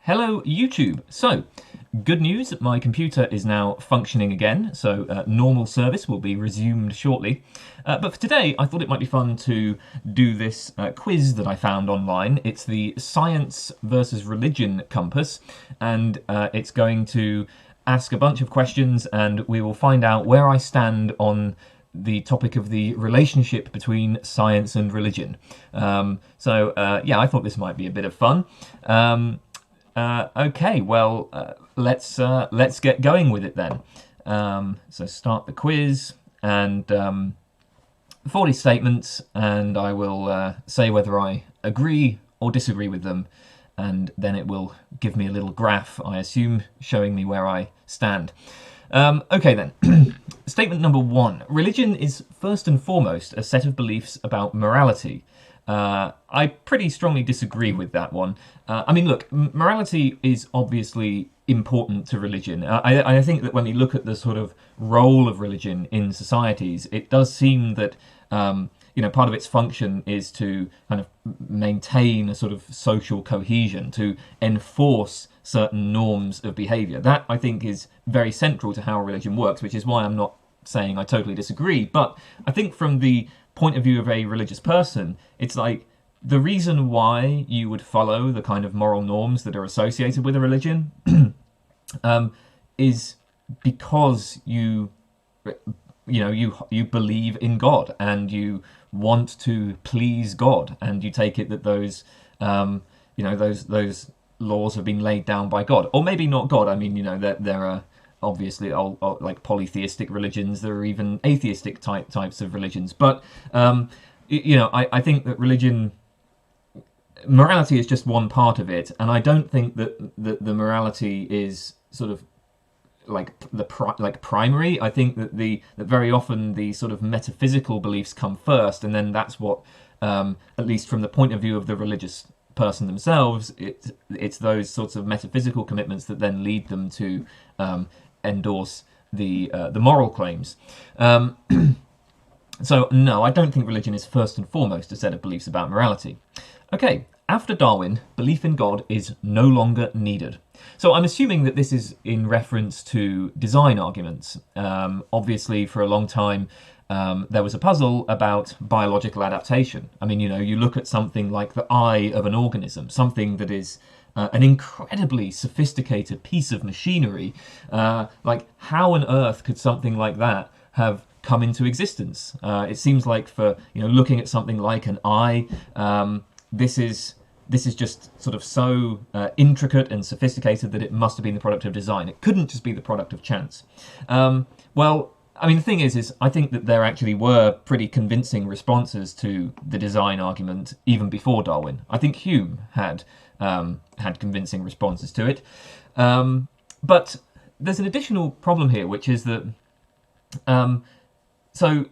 Hello YouTube. So, good news, my computer is now functioning again, so normal service will be resumed shortly. But for today, I thought it might be fun to do this quiz that I found online. It's the Science versus Religion Compass, and it's going to ask a bunch of questions, and we will find out where I stand on the topic of the relationship between science and religion. Yeah, I thought this might be a bit of fun. Okay, well, let's get going with it then. So start the quiz and 40 statements, and I will say whether I agree or disagree with them, and then it will give me a little graph, I assume, showing me where I stand. Okay then. Statement number 1. Religion is first and foremost a set of beliefs about morality. I pretty strongly disagree with that one. I mean, look, morality is obviously important to religion. I think that when we look at the sort of role of religion in societies, it does seem that part of its function is to kind of maintain a sort of social cohesion, to enforce certain norms of behaviour. That, I think, is very central to how religion works, which is why I'm not saying I totally disagree. But I think from the point of view of a religious person, it's like the reason why you would follow the kind of moral norms that are associated with a religion is because you believe in God and you want to please God, and you take it that those those laws have been laid down by God, or maybe not God. I mean, there are obviously like polytheistic religions. There are even atheistic types of religions. But I think that morality is just one part of it, and I don't think that the morality is sort of like primary. I think that that very often the sort of metaphysical beliefs come first, and then that's what, at least from the point of view of the religious person themselves, it's those sorts of metaphysical commitments that then lead them to endorse the moral claims. So no, I don't think religion is first and foremost a set of beliefs about morality. Okay, after Darwin, belief in God is no longer needed. So I'm assuming that this is in reference to design arguments. Obviously, for a long time, there was a puzzle about biological adaptation. I mean, you look at something like the eye of an organism, something that is an incredibly sophisticated piece of machinery. Like, how on earth could something like that have come into existence? It seems like for looking at something like an eye, this is just sort of so intricate and sophisticated that it must have been the product of design. It couldn't just be the product of chance. Well, I mean, the thing is I think that there actually were pretty convincing responses to the design argument even before Darwin. I think Hume had convincing responses to it. But there's an additional problem here, which is that so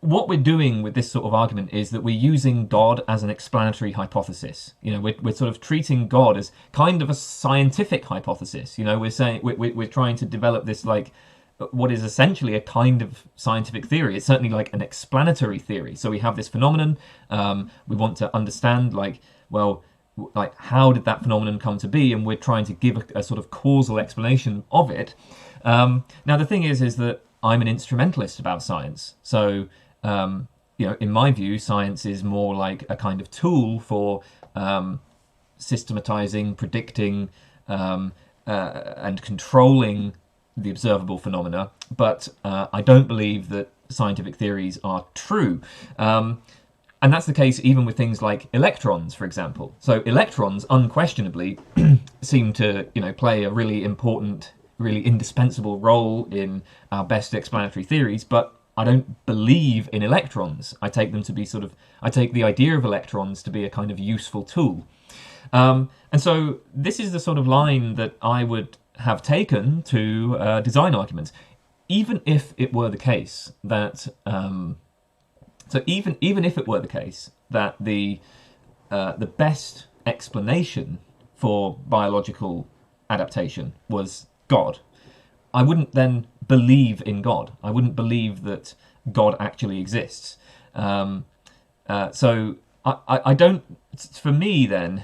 what we're doing with this sort of argument is that we're using God as an explanatory hypothesis. We're sort of treating God as kind of a scientific hypothesis. We're saying we're trying to develop this, like, what is essentially a kind of scientific theory. It's certainly like an explanatory theory. So we have this phenomenon. We want to understand, how did that phenomenon come to be? And we're trying to give a sort of causal explanation of it. Now, the thing is that I'm an instrumentalist about science. So, in my view, science is more like a kind of tool for systematizing, predicting, and controlling the observable phenomena. But I don't believe that scientific theories are true. And that's the case even with things like electrons, for example. So electrons, unquestionably, seem to play a really important, really indispensable role in our best explanatory theories, but I don't believe in electrons. I take them to be I take the idea of electrons to be a kind of useful tool. And so this is the sort of line that I would have taken to design arguments, even if it were the case that even if it were the case that the best explanation for biological adaptation was God, I wouldn't then believe in God. I wouldn't believe that God actually exists. So I don't. For me, then,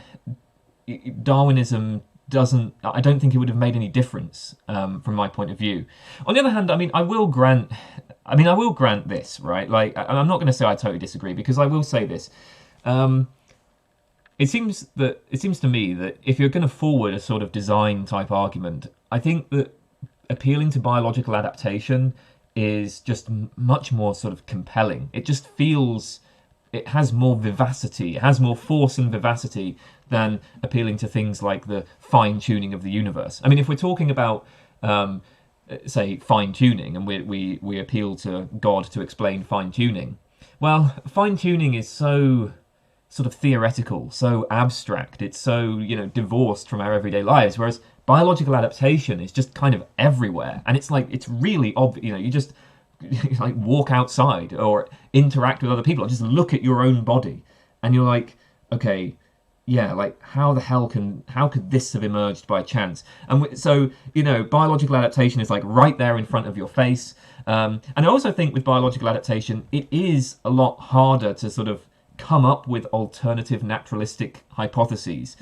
Darwinism I don't think it would have made any difference from my point of view. On the other hand, I will grant this, right? Like, I'm not going to say I totally disagree, because I will say this. It seems to me that if you're going to forward a sort of design type argument, I think that appealing to biological adaptation is just much more sort of compelling. It just feels, it has more vivacity, it has more force and vivacity than appealing to things like the fine tuning of the universe. I mean, if we're talking about say fine tuning, and we appeal to God to explain fine tuning, well, fine tuning is so sort of theoretical, so abstract, it's so, divorced from our everyday lives, whereas biological adaptation is just kind of everywhere, and it's like, it's really obvious. You just like walk outside or interact with other people or just look at your own body, and you're like, okay, yeah, like how could this have emerged by chance? And so, biological adaptation is like right there in front of your face. And I also think with biological adaptation, it is a lot harder to sort of come up with alternative naturalistic hypotheses.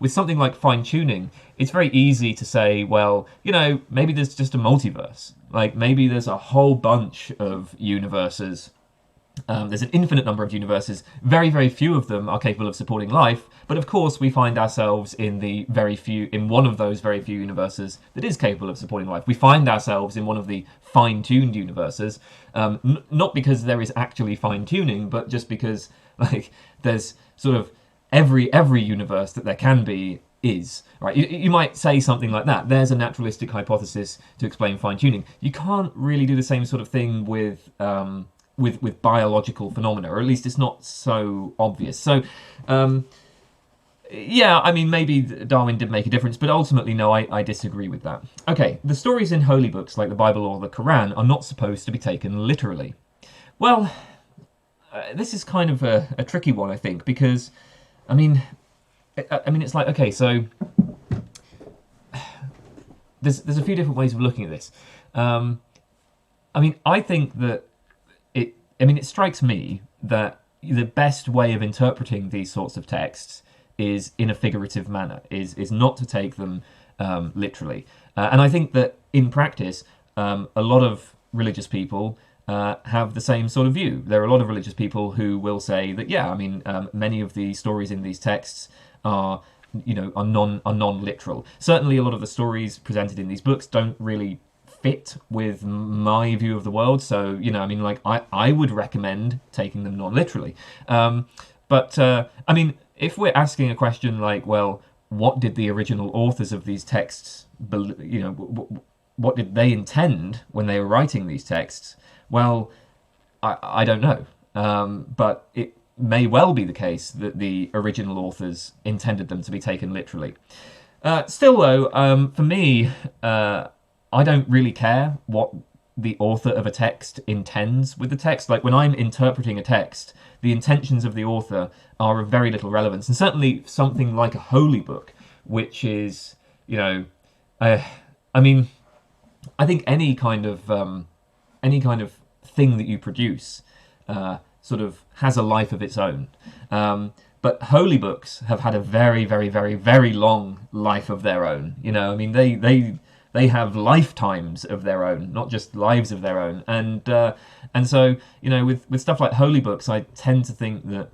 With something like fine-tuning, it's very easy to say, well, maybe there's just a multiverse. Like, maybe there's a whole bunch of universes. There's an infinite number of universes. Very, very few of them are capable of supporting life. But of course, we find ourselves in one of those very few universes that is capable of supporting life. We find ourselves in one of the fine-tuned universes, not because there is actually fine-tuning, but just because, like, there's sort of every universe that there can be is, right? You might say something like that. There's a naturalistic hypothesis to explain fine-tuning. You can't really do the same sort of thing with biological phenomena, or at least it's not so obvious. So, yeah, maybe Darwin did make a difference, but ultimately, no, I disagree with that. Okay, the stories in holy books like the Bible or the Quran are not supposed to be taken literally. Well, this is kind of a tricky one, I think, because, it's like, okay, so there's a few different ways of looking at this. I think that it strikes me that the best way of interpreting these sorts of texts is in a figurative manner, is not to take them literally. And I think that in practice, a lot of religious people have the same sort of view. There are a lot of religious people who will say that, yeah, many of the stories in these texts are non-literal. Certainly, a lot of the stories presented in these books don't really fit with my view of the world. So, I would recommend taking them non-literally. But if we're asking a question like, well, what did the original authors of these texts, what did they intend when they were writing these texts? Well, I don't know. But it may well be the case that the original authors intended them to be taken literally. Still, though, for me, I don't really care what the author of a text intends with the text. Like, when I'm interpreting a text, the intentions of the author are of very little relevance. And certainly something like a holy book, which is, I think any kind of thing that you produce sort of has a life of its own. But holy books have had a very, very, very, very long life of their own. They have lifetimes of their own, not just lives of their own. And so, with stuff like holy books, I tend to think that,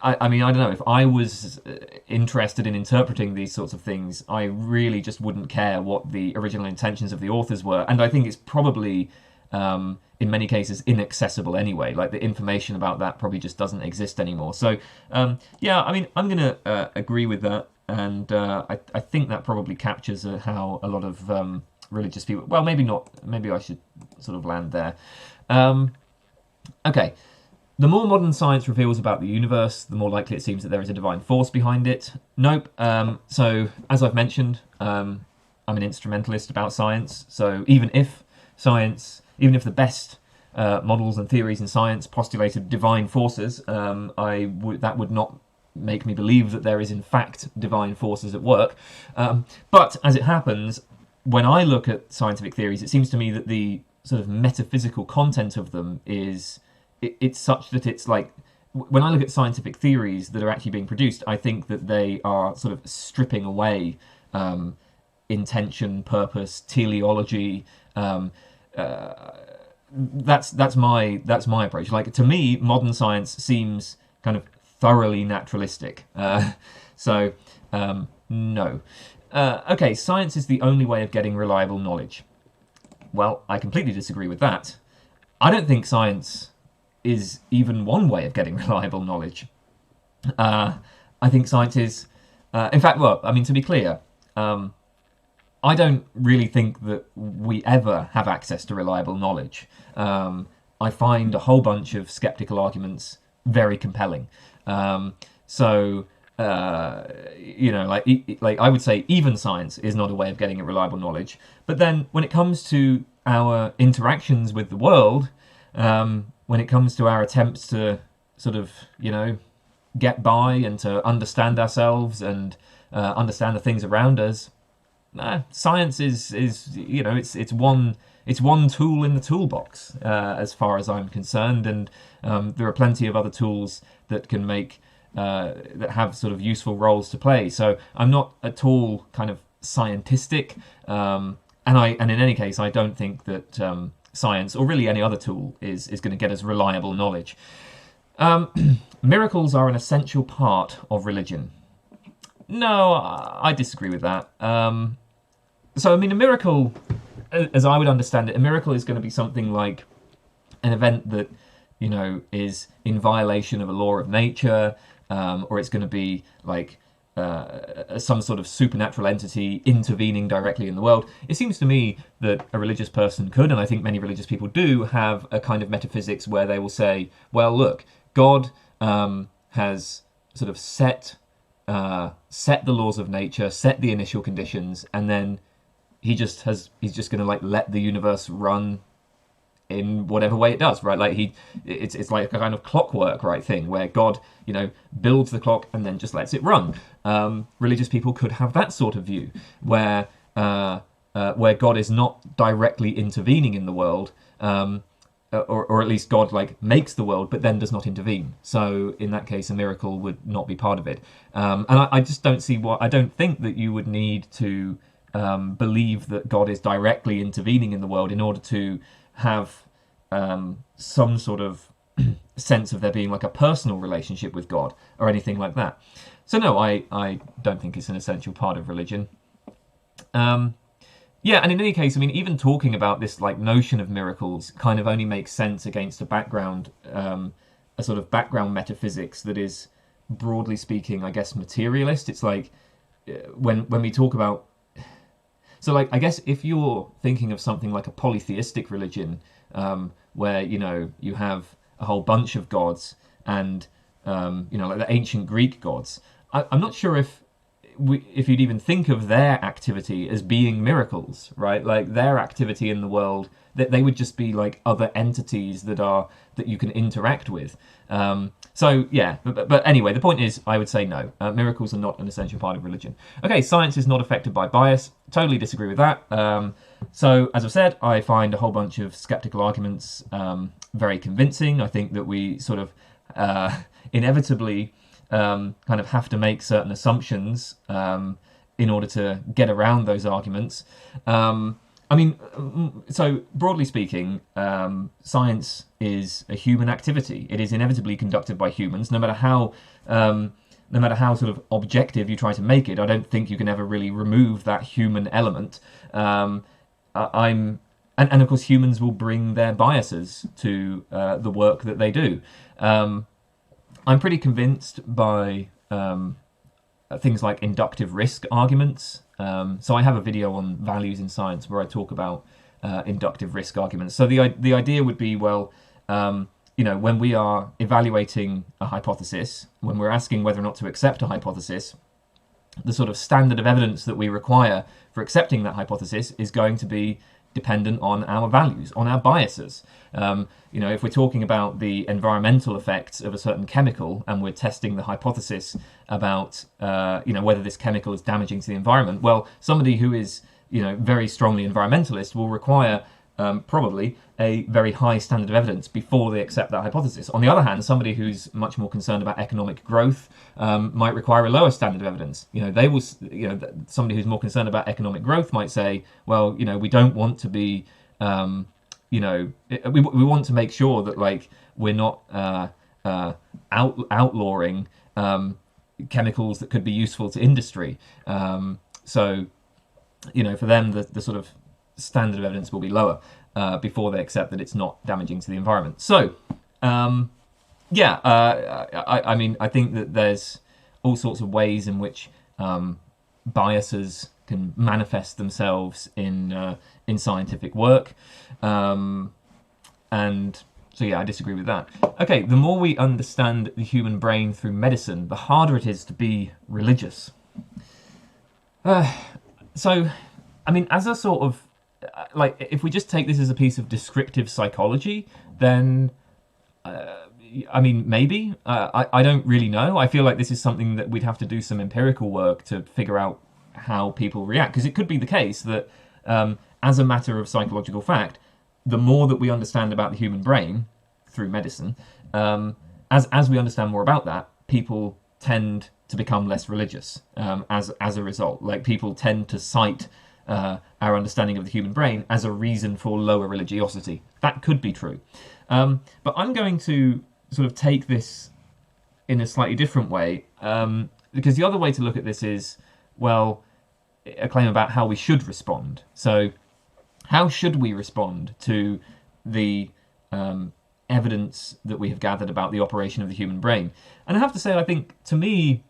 I don't know, if I was interested in interpreting these sorts of things, I really just wouldn't care what the original intentions of the authors were. And I think it's probably, in many cases, inaccessible anyway. Like, the information about that probably just doesn't exist anymore. So, yeah, I'm going to agree with that. And I think that probably captures how a lot of religious people... Well, maybe not. Maybe I should sort of land there. Okay. The more modern science reveals about the universe, the more likely it seems that there is a divine force behind it. Nope. So, as I've mentioned, I'm an instrumentalist about science. So even if the best models and theories in science postulated divine forces, that would not make me believe that there is in fact divine forces at work. But as it happens, when I look at scientific theories, it seems to me that the sort of metaphysical content of them it's such that it's like, when I look at scientific theories that are actually being produced, I think that they are sort of stripping away intention, purpose, teleology. That's my approach. Like, to me, modern science seems kind of thoroughly naturalistic. So no. Okay, science is the only way of getting reliable knowledge. Well, I completely disagree with that. I don't think science is even one way of getting reliable knowledge. I think science is, in fact, well, I mean, to be clear, I don't really think that we ever have access to reliable knowledge. I find a whole bunch of skeptical arguments very compelling. So, like I would say, even science is not a way of getting at reliable knowledge. But then, when it comes to our interactions with the world, when it comes to our attempts to sort of, get by and to understand ourselves and understand the things around us, science is it's one tool in the toolbox, as far as I'm concerned, and there are plenty of other tools that can make that have sort of useful roles to play. So I'm not at all kind of scientistic, and in any case, I don't think that science or really any other tool is going to get us reliable knowledge. Miracles are an essential part of religion. No, I disagree with that. So, I mean, a miracle, as I would understand it, a miracle is going to be something like an event that, is in violation of a law of nature, or it's going to be like some sort of supernatural entity intervening directly in the world. It seems to me that a religious person could, and I think many religious people do, have a kind of metaphysics where they will say, well, look, God has sort of set the laws of nature, set the initial conditions, and then he's just going to like let the universe run in whatever way it does, right? Like it's like a kind of clockwork, right, thing where God, builds the clock and then just lets it run. Religious people could have that sort of view where God is not directly intervening in the world, or at least God like makes the world but then does not intervene. So in that case, a miracle would not be part of it. And I just don't see I don't think that you would need to believe that God is directly intervening in the world in order to have some sort of sense of there being like a personal relationship with God or anything like that. So no, I don't think it's an essential part of religion. Yeah, and in any case, I mean, even talking about this like notion of miracles kind of only makes sense against a background, a sort of background metaphysics that is, broadly speaking, I guess, materialist. It's like when we talk about, so like I guess if you're thinking of something like a polytheistic religion, where you have a whole bunch of gods and like the ancient Greek gods, I'm not sure if you'd even think of their activity as being miracles, right? Like their activity in the world, that they would just be like other entities that you can interact with. So yeah, but anyway, the point is, I would say no. Miracles are not an essential part of religion. Okay, science is not affected by bias. Totally disagree with that. So as I've said, I find a whole bunch of skeptical arguments very convincing. I think that we sort of inevitably kind of have to make certain assumptions in order to get around those arguments. I mean, so broadly speaking, science is a human activity. It is inevitably conducted by humans, no matter how sort of objective you try to make it. I don't think you can ever really remove that human element. And of course, humans will bring their biases to the work that they do. I'm pretty convinced by things like inductive risk arguments. So I have a video on values in science where I talk about inductive risk arguments. So the idea would be, well, when we are evaluating a hypothesis, when we're asking whether or not to accept a hypothesis, the sort of standard of evidence that we require for accepting that hypothesis is going to be dependent on our values, on our biases. If we're talking about the environmental effects of a certain chemical and we're testing the hypothesis about, whether this chemical is damaging to the environment, well, somebody who is, very strongly environmentalist will require probably a very high standard of evidence before they accept that hypothesis. On the other hand, somebody who's much more concerned about economic growth might require a lower standard of evidence. They will, somebody who's more concerned about economic growth might say, well, we don't want to be, we want to make sure that we're not outlawing chemicals that could be useful to industry. So, for them, the sort of standard of evidence will be lower before they accept that it's not damaging to the environment. So, I think that there's all sorts of ways in which biases can manifest themselves in scientific work, and so I disagree with that. Okay, the more we understand the human brain through medicine, the harder it is to be religious. So, as a sort of if we just take this as a piece of descriptive psychology, then maybe. I don't really know. I feel like this is something that we'd have to do some empirical work to figure out how people react, because it could be the case that as a matter of psychological fact, the more that we understand about the human brain through medicine, as we understand more about that, people tend to become less religious as a result. People tend to cite our understanding of the human brain as a reason for lower religiosity. That could be true. But I'm going to sort of take this in a slightly different way, because the other way to look at this is, well, a claim about how we should respond. So how should we respond to the evidence that we have gathered about the operation of the human brain? And I have to say, I think, to me,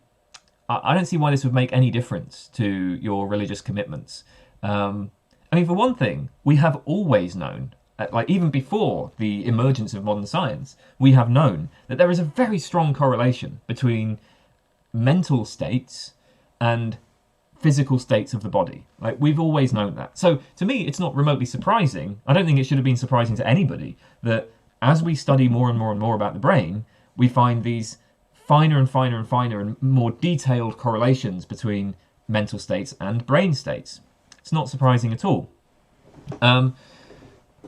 I don't see why this would make any difference to your religious commitments. For one thing, we have always known, even before the emergence of modern science, we have known that there is a very strong correlation between mental states and physical states of the body. We've always known that. So to me, it's not remotely surprising. I don't think it should have been surprising to anybody that as we study more and more and more about the brain, we find these finer and finer and finer and more detailed correlations between mental states and brain states. It's not surprising at all.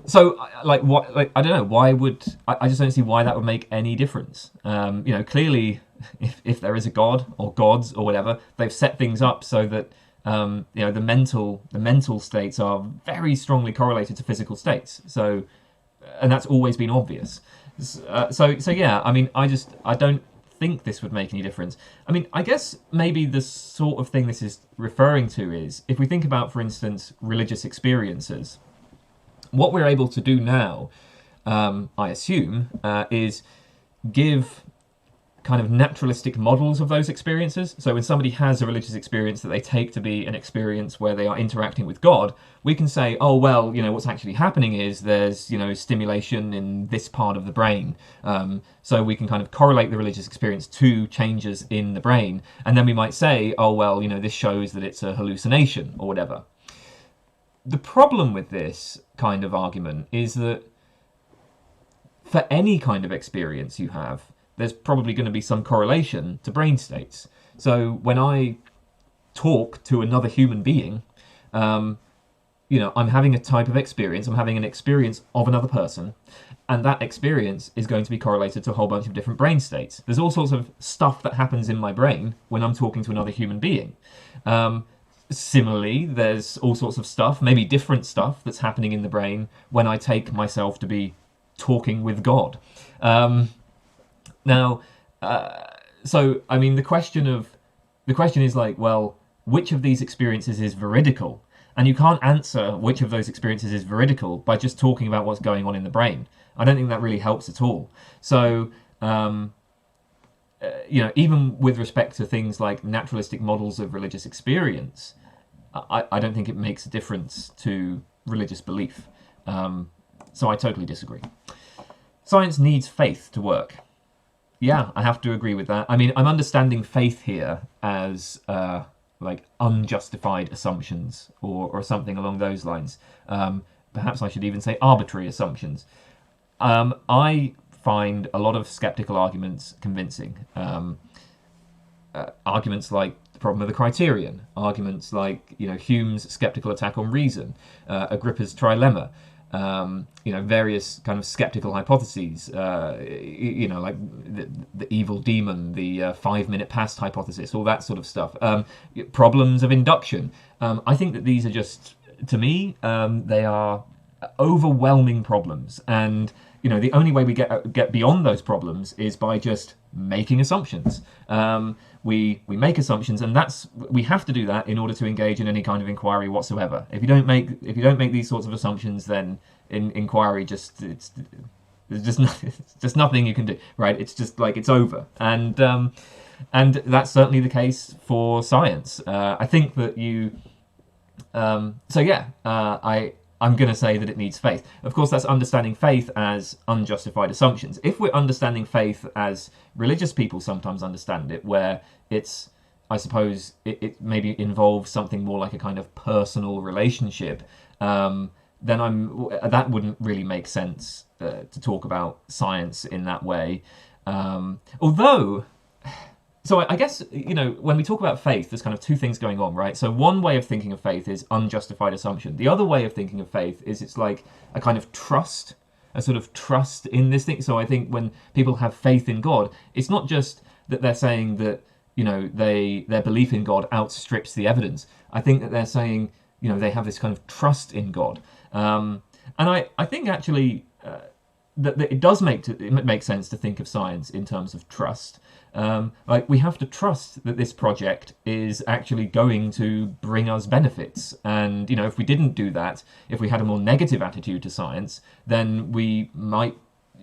So, what? I don't know. Why would I just don't see why that would make any difference? Clearly, if there is a god or gods or whatever, they've set things up so that the mental states are very strongly correlated to physical states. So, and that's always been obvious. I don't think this would make any difference. I guess maybe the sort of thing this is referring to is, if we think about, for instance, religious experiences, what we're able to do now, I assume, is give kind of naturalistic models of those experiences. So when somebody has a religious experience that they take to be an experience where they are interacting with God, we can say, oh, well, what's actually happening is there's, stimulation in this part of the brain. So we can kind of correlate the religious experience to changes in the brain. And then we might say, oh, well, this shows that it's a hallucination or whatever. The problem with this kind of argument is that for any kind of experience you have, there's probably going to be some correlation to brain states. So when I talk to another human being, I'm having a type of experience, I'm having an experience of another person, and that experience is going to be correlated to a whole bunch of different brain states. There's all sorts of stuff that happens in my brain when I'm talking to another human being. Similarly, there's all sorts of stuff, maybe different stuff, that's happening in the brain when I take myself to be talking with God. The question is well, which of these experiences is veridical? And you can't answer which of those experiences is veridical by just talking about what's going on in the brain. I don't think that really helps at all. So, even with respect to things like naturalistic models of religious experience, I don't think it makes a difference to religious belief. So I totally disagree. Science needs faith to work. Yeah, I have to agree with that. I'm understanding faith here as unjustified assumptions or something along those lines. Perhaps I should even say arbitrary assumptions. I find a lot of skeptical arguments convincing. Arguments like the problem of the criterion, arguments like Hume's skeptical attack on reason, Agrippa's trilemma. various kind of skeptical hypotheses, like the evil demon, the 5 minute past hypothesis, all that sort of stuff. Problems of induction. I think that these are just, to me, they are overwhelming problems, and the only way we get beyond those problems is by just making assumptions. We make assumptions, and we have to do that in order to engage in any kind of inquiry whatsoever. If you don't make these sorts of assumptions, then in inquiry there's just nothing you can do, right? It's just like it's over, and that's certainly the case for science. I think that I'm going to say that it needs faith. Of course, that's understanding faith as unjustified assumptions. If we're understanding faith as religious people sometimes understand it, where it's, I suppose, it maybe involves something more like a kind of personal relationship, then that wouldn't really make sense to talk about science in that way. So I guess, when we talk about faith, there's kind of two things going on, right? So one way of thinking of faith is unjustified assumption. The other way of thinking of faith is it's like a kind of trust, a sort of trust in this thing. So I think when people have faith in God, it's not just that they're saying that, their belief in God outstrips the evidence. I think that they're saying, they have this kind of trust in God. And I think actually that it does make sense to think of science in terms of trust. We have to trust that this project is actually going to bring us benefits. And, if we didn't do that, if we had a more negative attitude to science, then we might,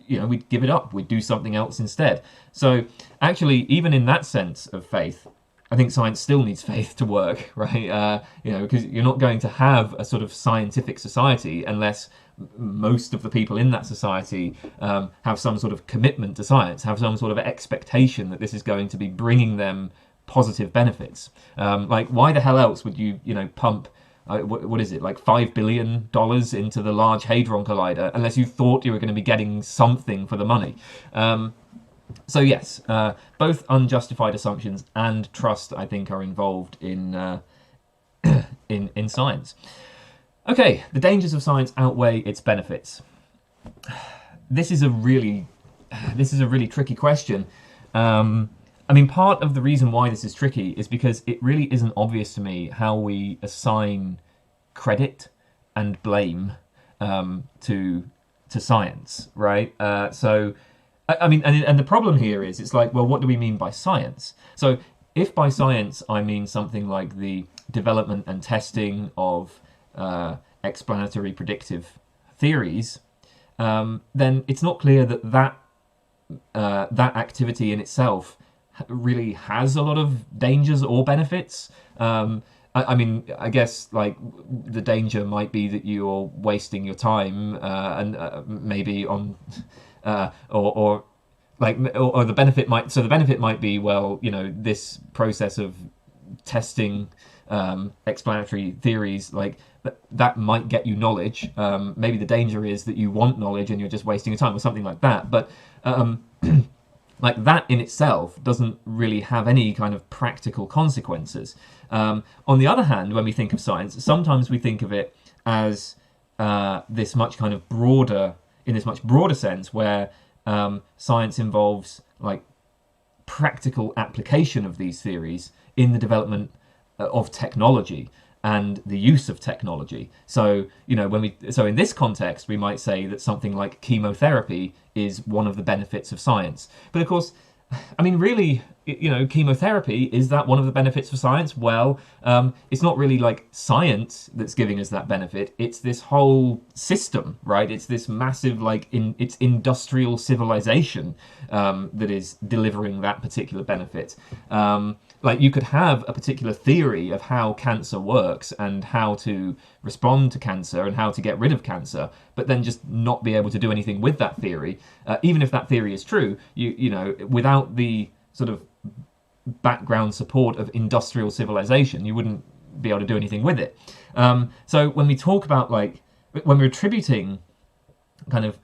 we'd give it up. We'd do something else instead. So actually, even in that sense of faith, I think science still needs faith to work, right? Because you're not going to have a sort of scientific society unless most of the people in that society have some sort of commitment to science, have some sort of expectation that this is going to be bringing them positive benefits. Why the hell else would you, pump, what is it, like $5 billion into the Large Hadron Collider unless you thought you were going to be getting something for the money? So yes, both unjustified assumptions and trust, I think, are involved in science. Okay, the dangers of science outweigh its benefits. This is a really tricky question. Part of the reason why this is tricky is because it really isn't obvious to me how we assign credit and blame to science, right? And the problem here is, it's like, well, what do we mean by science? So if by science I mean something like the development and testing of explanatory predictive theories, then it's not clear that activity in itself really has a lot of dangers or benefits. I guess like the danger might be that you're wasting your time and maybe on or the benefit might be, well, this process of testing explanatory theories, like that might get you knowledge. Maybe the danger is that you want knowledge and you're just wasting your time or something like that. But like that in itself doesn't really have any kind of practical consequences. On the other hand, when we think of science, sometimes we think of it as this much broader sense, where science involves like practical application of these theories in the development of technology and the use of technology. So, in this context, we might say that something like chemotherapy is one of the benefits of science. But of course, really, chemotherapy, is that one of the benefits of science? Well, it's not really like science that's giving us that benefit. It's this whole system, right? It's this massive, it's industrial civilization that is delivering that particular benefit. You could have a particular theory of how cancer works and how to respond to cancer and how to get rid of cancer, but then just not be able to do anything with that theory. Even if that theory is true, without the sort of background support of industrial civilization, you wouldn't be able to do anything with it. So when we talk about when we're attributing kind of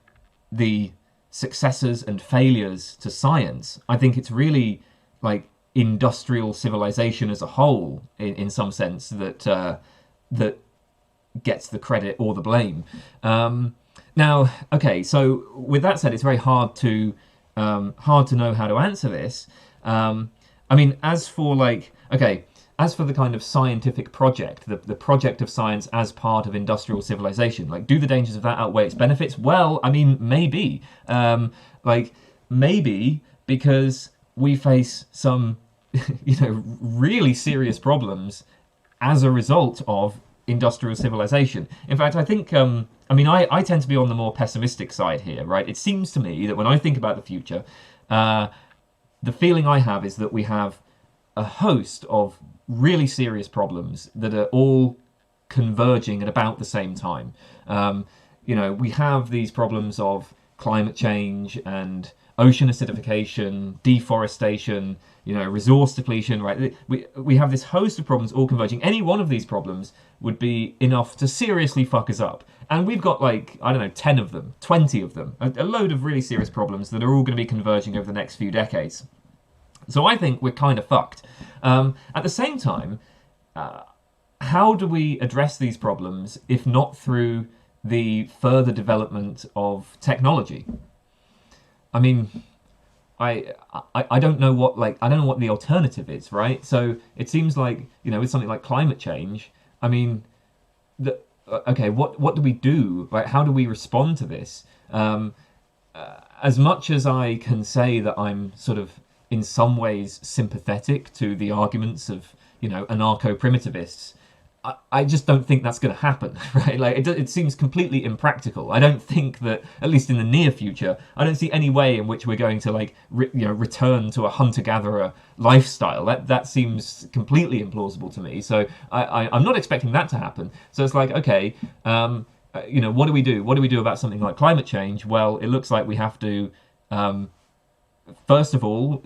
the successes and failures to science, I think it's really like industrial civilization as a whole, in some sense, that gets the credit or the blame. Now, okay, so with that said, it's very hard to know how to answer this. I mean, as for as for the kind of scientific project, the project of science as part of industrial civilization, like, do the dangers of that outweigh its benefits? Well, I mean, maybe. Maybe because we face some, really serious problems as a result of industrial civilization. In fact, I think, I tend to be on the more pessimistic side here, right? It seems to me that when I think about the future, the feeling I have is that we have a host of really serious problems that are all converging at about the same time. We have these problems of climate change and ocean acidification, deforestation, resource depletion, right? We have this host of problems all converging. Any one of these problems would be enough to seriously fuck us up. And we've got 10 of them, 20 of them, a load of really serious problems that are all going to be converging over the next few decades. So I think we're kind of fucked. At the same time, how do we address these problems if not through the further development of technology? I mean, I don't know what the alternative is, right? So it seems like, with something like climate change, I mean, what do we do? Right? How do we respond to this? As much as I can say that I'm sort of in some ways sympathetic to the arguments of, anarcho-primitivists, I just don't think that's going to happen, right? Like, it seems completely impractical. I don't think that, at least in the near future, I don't see any way in which we're going to return to a hunter-gatherer lifestyle. That seems completely implausible to me. So I'm not expecting that to happen. So it's like, okay, what do we do? What do we do about something like climate change? Well, it looks like we have to, first of all,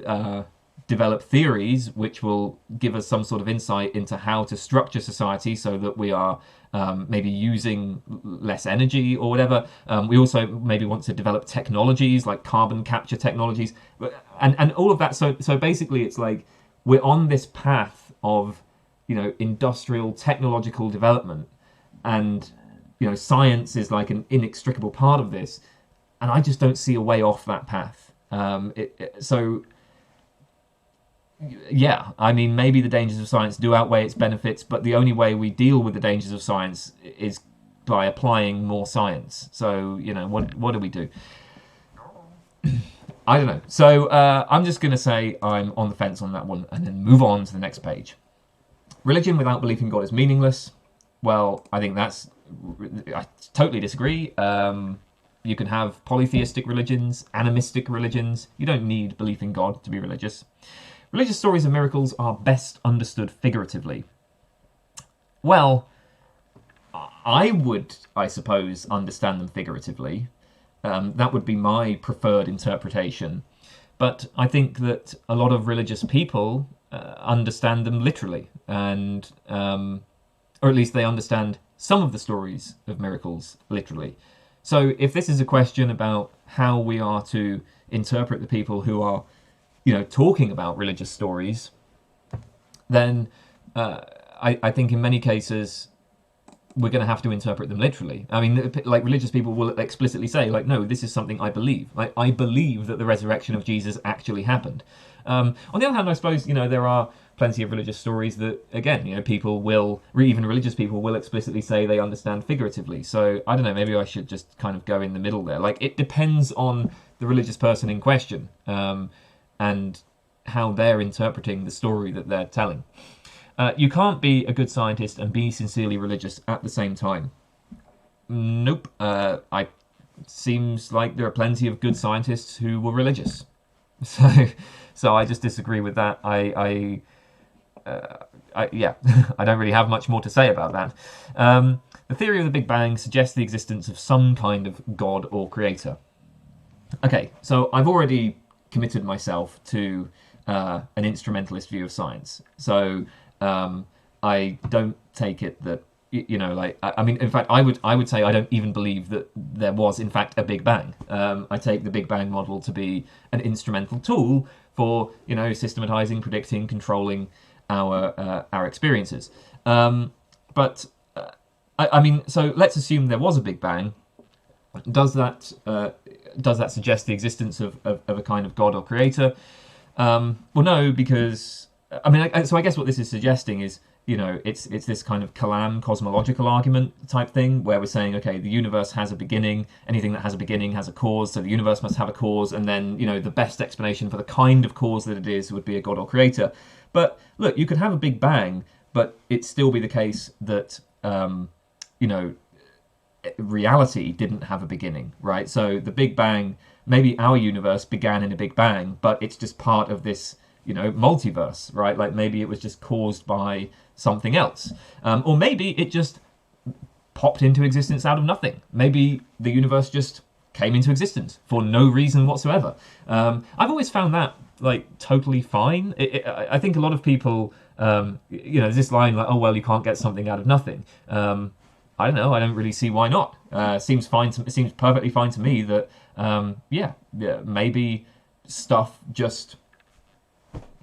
develop theories which will give us some sort of insight into how to structure society so that we are maybe using less energy or whatever. We also maybe want to develop technologies like carbon capture technologies and all of that. So basically it's like we're on this path of, industrial technological development, and, science is like an inextricable part of this. And I just don't see a way off that path. So yeah, I mean, maybe the dangers of science do outweigh its benefits, but the only way we deal with the dangers of science is by applying more science. So, what do we do? I don't know. So I'm just going to say I'm on the fence on that one and then move on to the next page. Religion without belief in God is meaningless. Well, I totally disagree. You can have polytheistic religions, animistic religions. You don't need belief in God to be religious. Religious stories of miracles are best understood figuratively. Well, I would, I suppose, understand them figuratively. That would be my preferred interpretation. But I think that a lot of religious people understand them literally, and or at least they understand some of the stories of miracles literally. So if this is a question about how we are to interpret the people who are, talking about religious stories, then I think in many cases we're going to have to interpret them literally. I mean, like, religious people will explicitly say, like, no, this is something I believe. Like, I believe that the resurrection of Jesus actually happened. On the other hand, I suppose, there are plenty of religious stories that, again, people will, even religious people will explicitly say they understand figuratively. So, I don't know, maybe I should just kind of go in the middle there. Like, it depends on the religious person in question, and how they're interpreting the story that they're telling. You can't be a good scientist and be sincerely religious at the same time. Nope. Seems like there are plenty of good scientists who were religious. So I just disagree with that. I don't really have much more to say about that. The theory of the Big Bang suggests the existence of some kind of God or creator. Okay, so I've already committed myself to an instrumentalist view of science. So I don't take it that, in fact, I would say I don't even believe that there was, in fact, a Big Bang. I take the Big Bang model to be an instrumental tool for, systematizing, predicting, controlling our experiences. But I mean, so let's assume there was a Big Bang. Does that suggest the existence of a kind of God or creator? Well, no, because I mean, so I guess what this is suggesting is, it's this kind of Kalam cosmological argument type thing where we're saying, okay, the universe has a beginning. Anything that has a beginning has a cause, so the universe must have a cause, and then the best explanation for the kind of cause that it is would be a God or creator. But look, you could have a Big Bang, but it still be the case that you know reality didn't have a beginning, right? So the Big Bang, maybe our universe began in a Big Bang, but it's just part of this, multiverse, right? Like maybe it was just caused by something else. Or maybe it just popped into existence out of nothing. Maybe the universe just came into existence for no reason whatsoever. I've always found that like totally fine. I think a lot of people, there's this line like, oh, well, you can't get something out of nothing. I don't know. I don't really see why not. Seems fine. It seems perfectly fine to me that yeah, maybe stuff just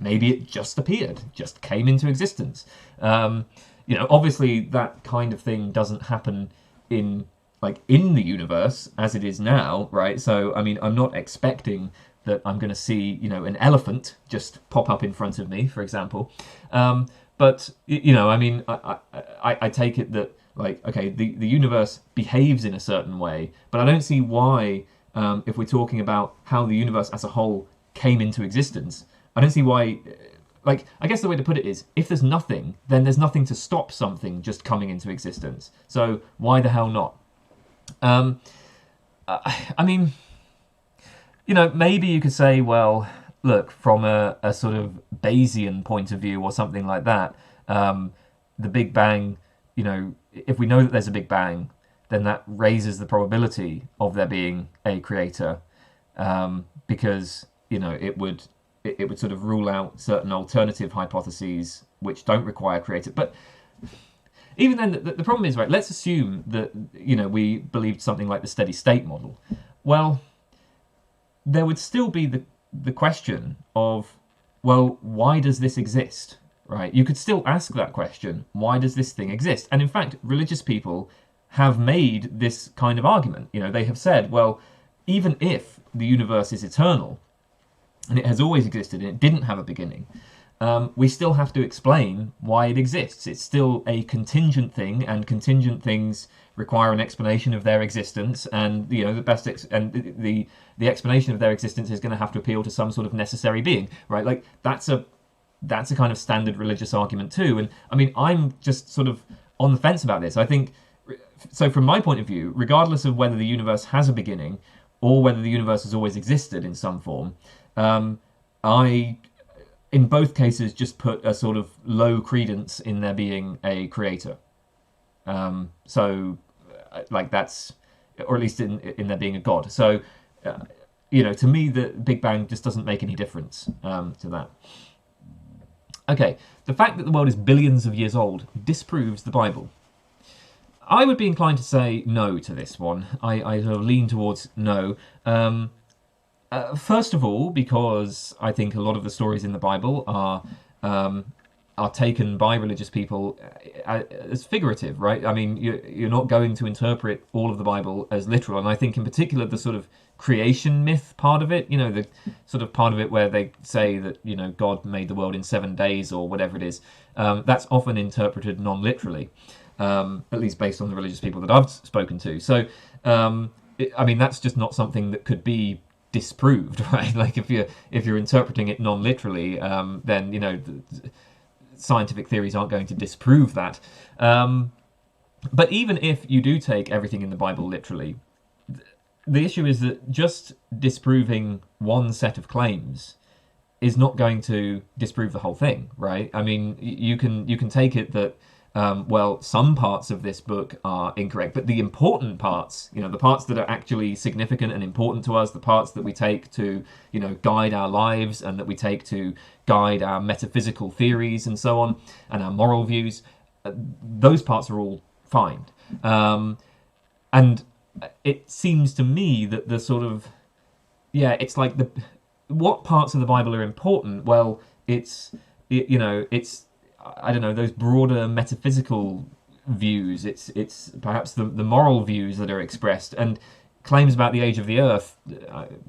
it just appeared, just came into existence. Obviously that kind of thing doesn't happen in the universe as it is now, right? So I mean, I'm not expecting that I'm going to see an elephant just pop up in front of me, for example. But I mean, I take it that okay, the universe behaves in a certain way, but I don't see why, if we're talking about how the universe as a whole came into existence, I don't see why. I guess the way to put it is, if there's nothing, then there's nothing to stop something just coming into existence. So why the hell not? I mean, maybe you could say, well, look, from a sort of Bayesian point of view or something like that, the Big Bang, if we know that there's a Big Bang, then that raises the probability of there being a creator, because it would sort of rule out certain alternative hypotheses which don't require creator. But even then, the problem is, right, let's assume that we believed something like the steady state model. Well, there would still be the question of, well, why does this exist? Right? You could still ask that question, why does this thing exist? And in fact, religious people have made this kind of argument. They have said, well, even if the universe is eternal, and it has always existed, and it didn't have a beginning, we still have to explain why it exists. It's still a contingent thing, and contingent things require an explanation of their existence, and the best the explanation of their existence is going to have to appeal to some sort of necessary being, right? Like that's a kind of standard religious argument too. And I mean, I'm just sort of on the fence about this. I think so. From my point of view, regardless of whether the universe has a beginning or whether the universe has always existed in some form, I, in both cases, just put a sort of low credence in there being a creator. That's, or at least in there being a god. So, to me, the Big Bang just doesn't make any difference to that. Okay, the fact that the world is billions of years old disproves the Bible. I would be inclined to say no to this one. I sort of lean towards no. First of all, because I think a lot of the stories in the Bible are taken by religious people as figurative, right? I mean, you're not going to interpret all of the Bible as literal, and I think in particular the sort of creation myth part of it, the sort of part of it where they say that God made the world in 7 days or whatever it is, that's often interpreted non-literally, at least based on the religious people that I've spoken to. So, I mean, that's just not something that could be disproved, right? Like if you're interpreting it non-literally, then scientific theories aren't going to disprove that. But even if you do take everything in the Bible literally, the issue is that just disproving one set of claims is not going to disprove the whole thing, right? I mean, you can take it that some parts of this book are incorrect, but the important parts, the parts that are actually significant and important to us, the parts that we take to, guide our lives and that we take to guide our metaphysical theories and so on, and our moral views, those parts are all fine. And it seems to me that the sort of, it's like what parts of the Bible are important? Well, it's I don't know, those broader metaphysical views. It's perhaps the moral views that are expressed, and claims about the age of the Earth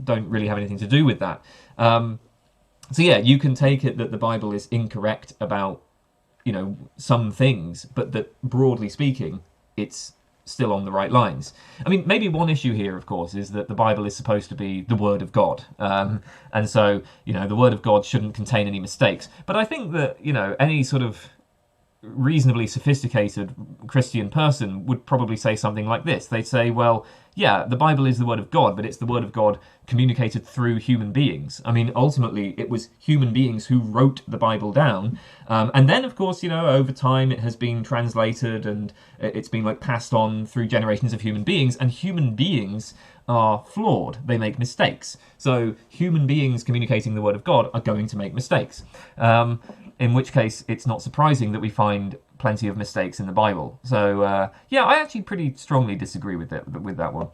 don't really have anything to do with that. So yeah, you can take it that the Bible is incorrect about, some things, but that broadly speaking, it's still on the right lines. I mean, maybe one issue here, of course, is that the Bible is supposed to be the Word of God, and so the Word of God shouldn't contain any mistakes. But I think that any sort of reasonably sophisticated Christian person would probably say something like this. They'd say, well, yeah, the Bible is the Word of God, but it's the Word of God communicated through human beings. I mean, ultimately, it was human beings who wrote the Bible down. And then, of course, over time it has been translated and it's been passed on through generations of human beings. And human beings are flawed. They make mistakes. So human beings communicating the Word of God are going to make mistakes. In which case, it's not surprising that we find plenty of mistakes in the Bible. So, yeah, I actually pretty strongly disagree with that one.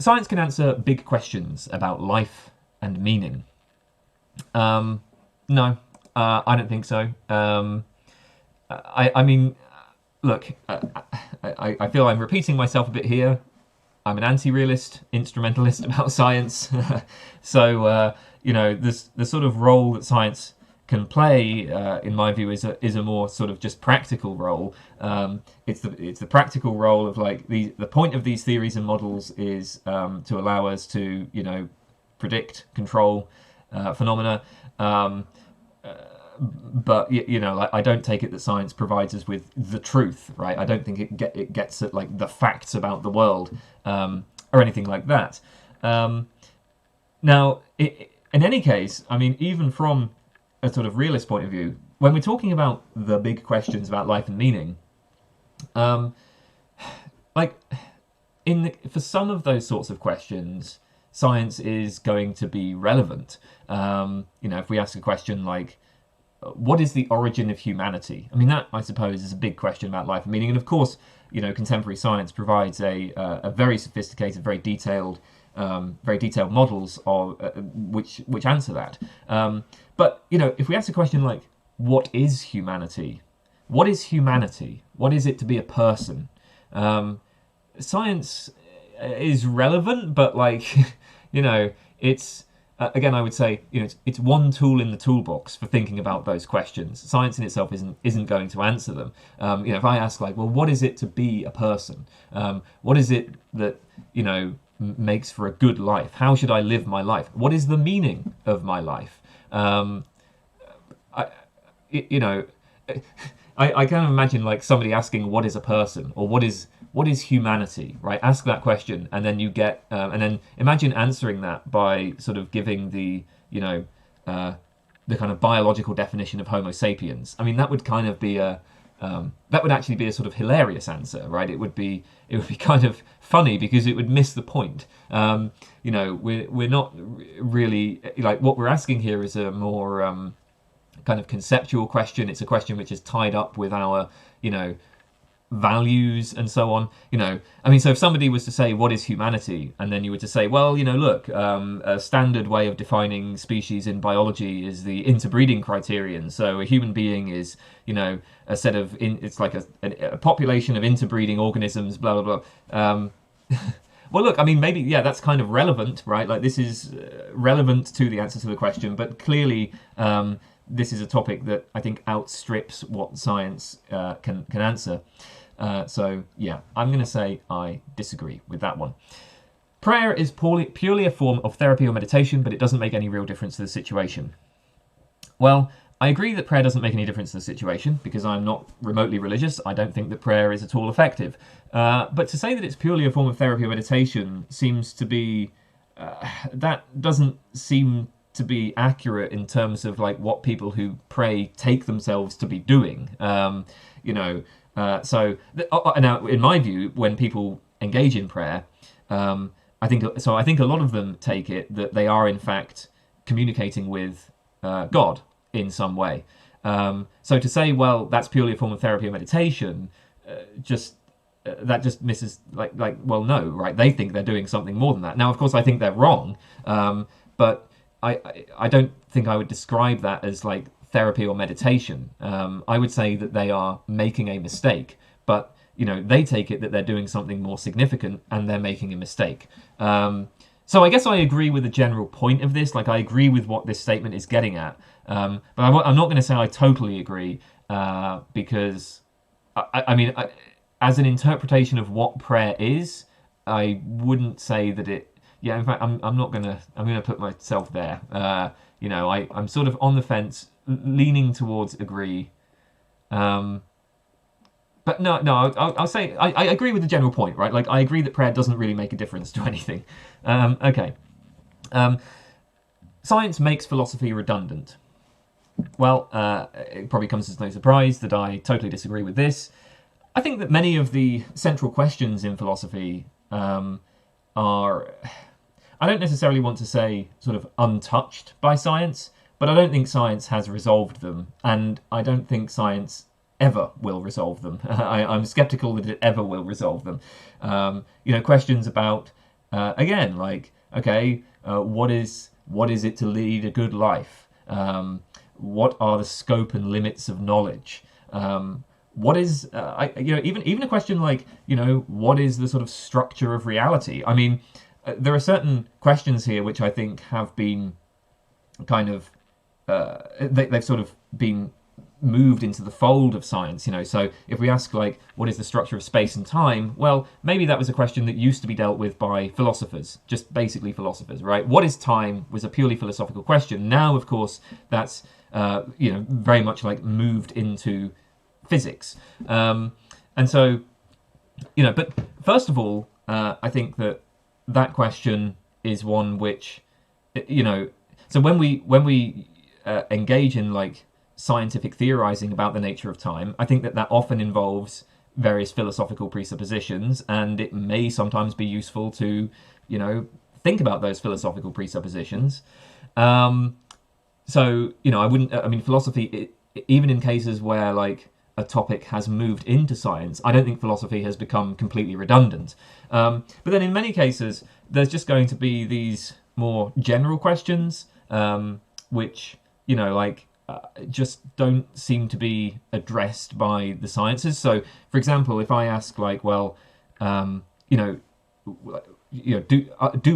Science can answer big questions about life and meaning. No, I don't think so. I mean, look, I feel I'm repeating myself a bit here. I'm an anti-realist, instrumentalist about science. So, the sort of role that science can play, in my view, is a more sort of just practical role. It's the practical role of the point of these theories and models is to allow us to predict, control phenomena. But I don't take it that science provides us with the truth, right? I don't think it gets at the facts about the world or anything like that. Now, in any case, I mean, even from a sort of realist point of view, when we're talking about the big questions about life and meaning, for some of those sorts of questions, science is going to be relevant. If we ask a question like, what is the origin of humanity? I mean, that, I suppose, is a big question about life and meaning. And of course, contemporary science provides a very sophisticated, very detailed models of which answer that. But if we ask a question like, what is humanity? What is humanity? What is it to be a person? Science is relevant, but it's again, I would say it's one tool in the toolbox for thinking about those questions. Science in itself isn't going to answer them. If I ask well, what is it to be a person? What is it that makes for a good life? How should I live my life? What is the meaning of my life? I kind of imagine somebody asking, what is a person? Or what is humanity, right? Ask that question, and then you get, and then imagine answering that by sort of giving the kind of biological definition of Homo sapiens. I mean, that would kind of be that would actually be a sort of hilarious answer, right? It would be kind of funny because it would miss the point. We're not really what we're asking here is a more kind of conceptual question. It's a question which is tied up with our values and so on. I mean, so if somebody was to say, what is humanity? And then you were to say, well, look, a standard way of defining species in biology is the interbreeding criterion. So a human being is, a set of, it's like a population of interbreeding organisms, blah, blah, blah. Well, look, I mean, maybe, yeah, that's kind of relevant, right? This is relevant to the answer to the question, but clearly this is a topic that I think outstrips what science can answer. So, yeah, I'm going to say I disagree with that one. Prayer is purely a form of therapy or meditation, but it doesn't make any real difference to the situation. Well, I agree that prayer doesn't make any difference to the situation because I'm not remotely religious. I don't think that prayer is at all effective. But to say that it's purely a form of therapy or meditation seems to be... that doesn't seem to be accurate in terms of what people who pray take themselves to be doing. Now, in my view, when people engage in prayer, I think a lot of them take it that they are in fact communicating with God in some way. So to say, well, that's purely a form of therapy or meditation, that just misses well, no, right? They think they're doing something more than that. Now, of course, I think they're wrong, but I don't think I would describe that as therapy or meditation. I would say that they are making a mistake, but they take it that they're doing something more significant and they're making a mistake. So I guess I agree with the general point of this. Like, I agree with what this statement is getting at, but I'm not going to say I totally agree, because as an interpretation of what prayer is, I wouldn't say that it. Yeah, in fact, I'm not gonna. I'm gonna put myself there. I'm sort of on the fence, leaning towards agree. But no, I'll say I agree with the general point, right? Like, I agree that prayer doesn't really make a difference to anything. Okay. Science makes philosophy redundant. Well, it probably comes as no surprise that I totally disagree with this. I think that many of the central questions in philosophy are, I don't necessarily want to say sort of untouched by science, but I don't think science has resolved them, and I don't think science ever will resolve them. I'm skeptical that it ever will resolve them. Questions about, again, like, okay, what is it to lead a good life? What are the scope and limits of knowledge? What is, even a question like, what is the sort of structure of reality? I mean, there are certain questions here which I think have been kind of, they've sort of been moved into the fold of science. So if we ask, like, what is the structure of space and time? Well, maybe that was a question that used to be dealt with by philosophers, just basically philosophers, right? What is time was a purely philosophical question. Now, of course, that's very much like moved into physics. And so, but first of all, I think that question is one which, so when we engage in, like, scientific theorizing about the nature of time, I think that often involves various philosophical presuppositions, and it may sometimes be useful to, think about those philosophical presuppositions. So, philosophy, even in cases where, like, a topic has moved into science, I don't think philosophy has become completely redundant. But then in many cases, there's just going to be these more general questions, which, just don't seem to be addressed by the sciences. So, for example, if I ask, like, well, do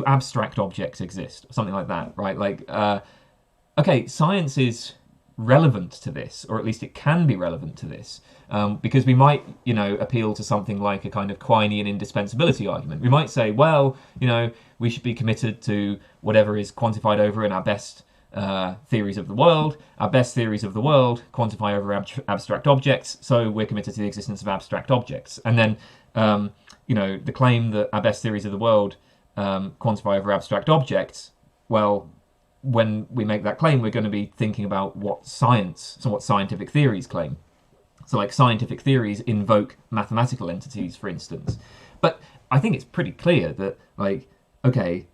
abstract objects exist? Something like that, right? Like, okay, science is relevant to this, or at least it can be relevant to this, because we might, appeal to something like a kind of Quinean indispensability argument. We might say, well, we should be committed to whatever is quantified over in our best theories of the world. Our best theories of the world quantify over abstract objects, so we're committed to the existence of abstract objects. And then, the claim that our best theories of the world quantify over abstract objects, well, when we make that claim, we're going to be thinking about what scientific theories claim. So, like, scientific theories invoke mathematical entities, for instance. But I think it's pretty clear that, like, okay,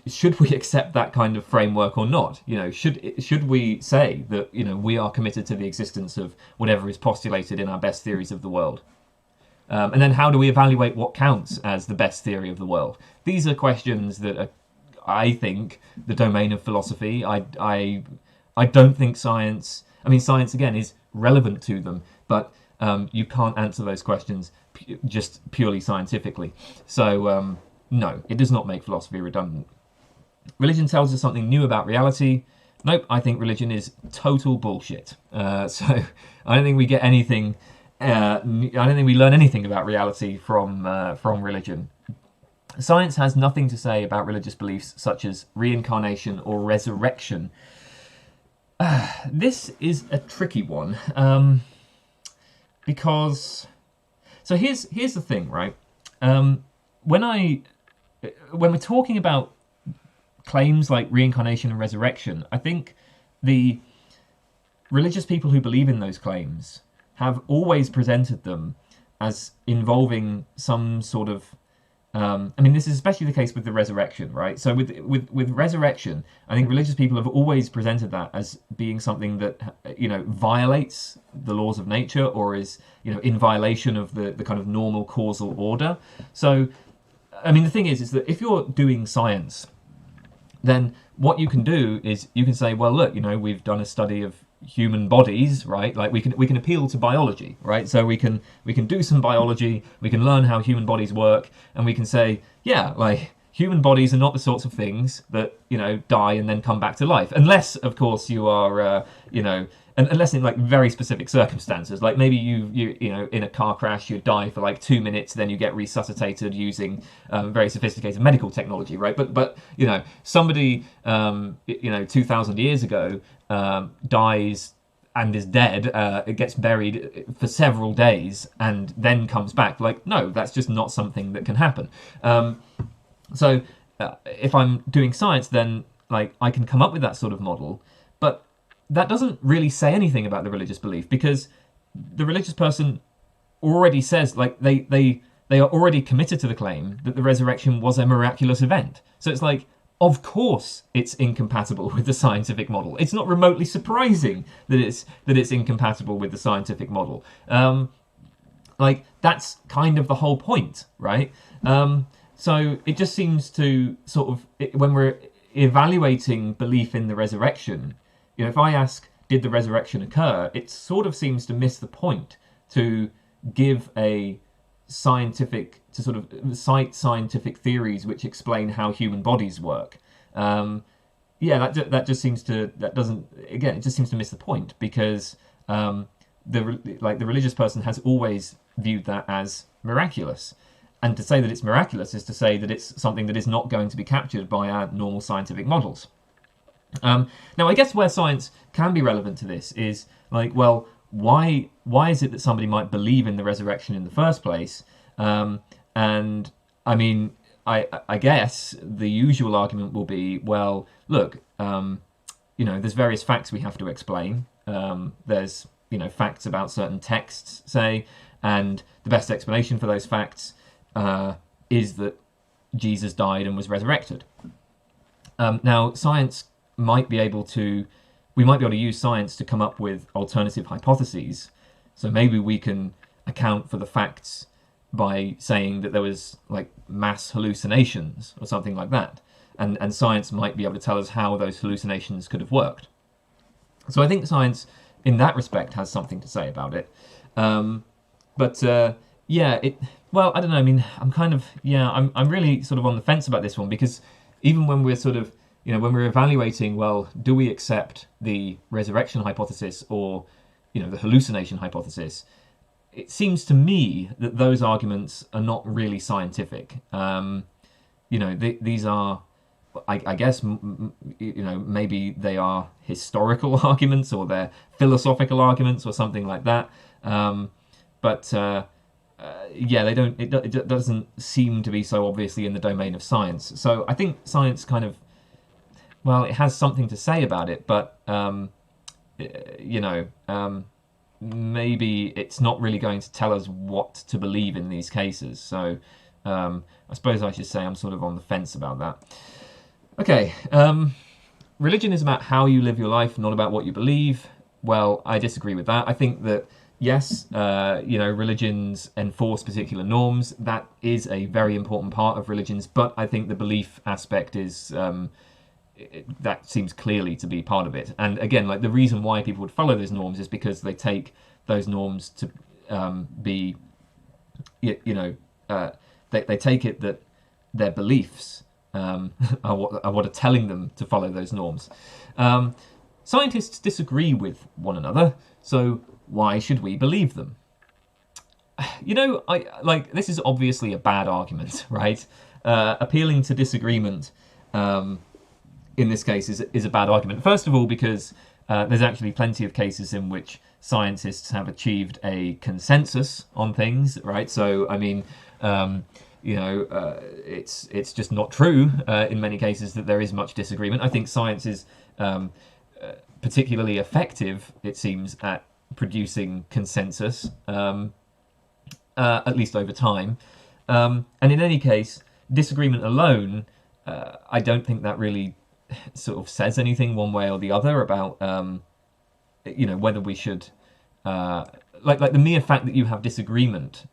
should we accept that kind of framework or not? Should we say that, we are committed to the existence of whatever is postulated in our best theories of the world? And then how do we evaluate what counts as the best theory of the world? These are questions that are, I think, the domain of philosophy. I don't think science... science, again, is relevant to them, but you can't answer those questions just purely scientifically. So, no, it does not make philosophy redundant. Religion tells us something new about reality. Nope, I think religion is total bullshit. So I don't think we get anything... I don't think we learn anything about reality from religion. Science has nothing to say about religious beliefs such as reincarnation or resurrection. This is a tricky one, because... So here's the thing, right? When we're talking about claims like reincarnation and resurrection, I think the religious people who believe in those claims have always presented them as involving some sort of... this is especially the case with the resurrection, right? So with resurrection, I think religious people have always presented that as being something that, violates the laws of nature, or is, in violation of the kind of normal causal order. So, the thing is that if you're doing science, then what you can do is you can say, well, look, we've done a study of human bodies, right? Like we can appeal to biology, right? So we can do some biology, we can learn how human bodies work, and we can say, yeah, like human bodies are not the sorts of things that die and then come back to life, unless, of course, you are unless in like very specific circumstances, like maybe you in a car crash you die for like 2 minutes, then you get resuscitated using very sophisticated medical technology, right? But somebody 2,000 years ago dies and is dead, it gets buried for several days and then comes back. Like, no, that's just not something that can happen. So if I'm doing science, then like I can come up with that sort of model, but that doesn't really say anything about the religious belief, because the religious person already says, like, they are already committed to the claim that the resurrection was a miraculous event. So it's like, of course it's incompatible with the scientific model. It's not remotely surprising that it's incompatible with the scientific model. Like, that's kind of the whole point, right? So it just seems to sort of, when we're evaluating belief in the resurrection, if I ask, did the resurrection occur, it sort of seems to miss the point to give a scientific, to sort of cite scientific theories which explain how human bodies work. That just seems to, that doesn't, again, it just seems to miss the point, because the religious person has always viewed that as miraculous. And to say that it's miraculous is to say that it's something that is not going to be captured by our normal scientific models. Now, I guess where science can be relevant to this is, like, well, why is it that somebody might believe in the resurrection in the first place? And I mean, I guess the usual argument will be, well, look, there's various facts we have to explain. There's facts about certain texts, say, and the best explanation for those facts is that Jesus died and was resurrected. Now, science might be able to use science to come up with alternative hypotheses. So maybe we can account for the facts by saying that there was like mass hallucinations or something like that. And science might be able to tell us how those hallucinations could have worked. So I think science, in that respect, has something to say about it. Well, I don't know. I mean, I'm really sort of on the fence about this one, because even when we're sort of, when we're evaluating, well, do we accept the resurrection hypothesis or, the hallucination hypothesis, it seems to me that those arguments are not really scientific. These are, I guess, maybe they are historical arguments, or they're philosophical arguments, or something like that. They don't. It doesn't seem to be so obviously in the domain of science. So I think science kind of, well, it has something to say about it, but maybe it's not really going to tell us what to believe in these cases. So I suppose I should say I'm sort of on the fence about that. Okay, religion is about how you live your life, not about what you believe. Well, I disagree with that. I think that, yes, religions enforce particular norms. That is a very important part of religions, but I think the belief aspect is, that seems clearly to be part of it. And again, like, the reason why people would follow those norms is because they take those norms to be, they take it that their beliefs are what are telling them to follow those norms. Scientists disagree with one another, so why should we believe them? This is obviously a bad argument, right? Appealing to disagreement in this case is a bad argument. First of all, because there's actually plenty of cases in which scientists have achieved a consensus on things, right? So, I mean, it's just not true in many cases that there is much disagreement. I think science is particularly effective, it seems, at producing consensus, at least over time. And in any case, disagreement alone, I don't think that really sort of says anything one way or the other about, whether we should, like the mere fact that you have disagreement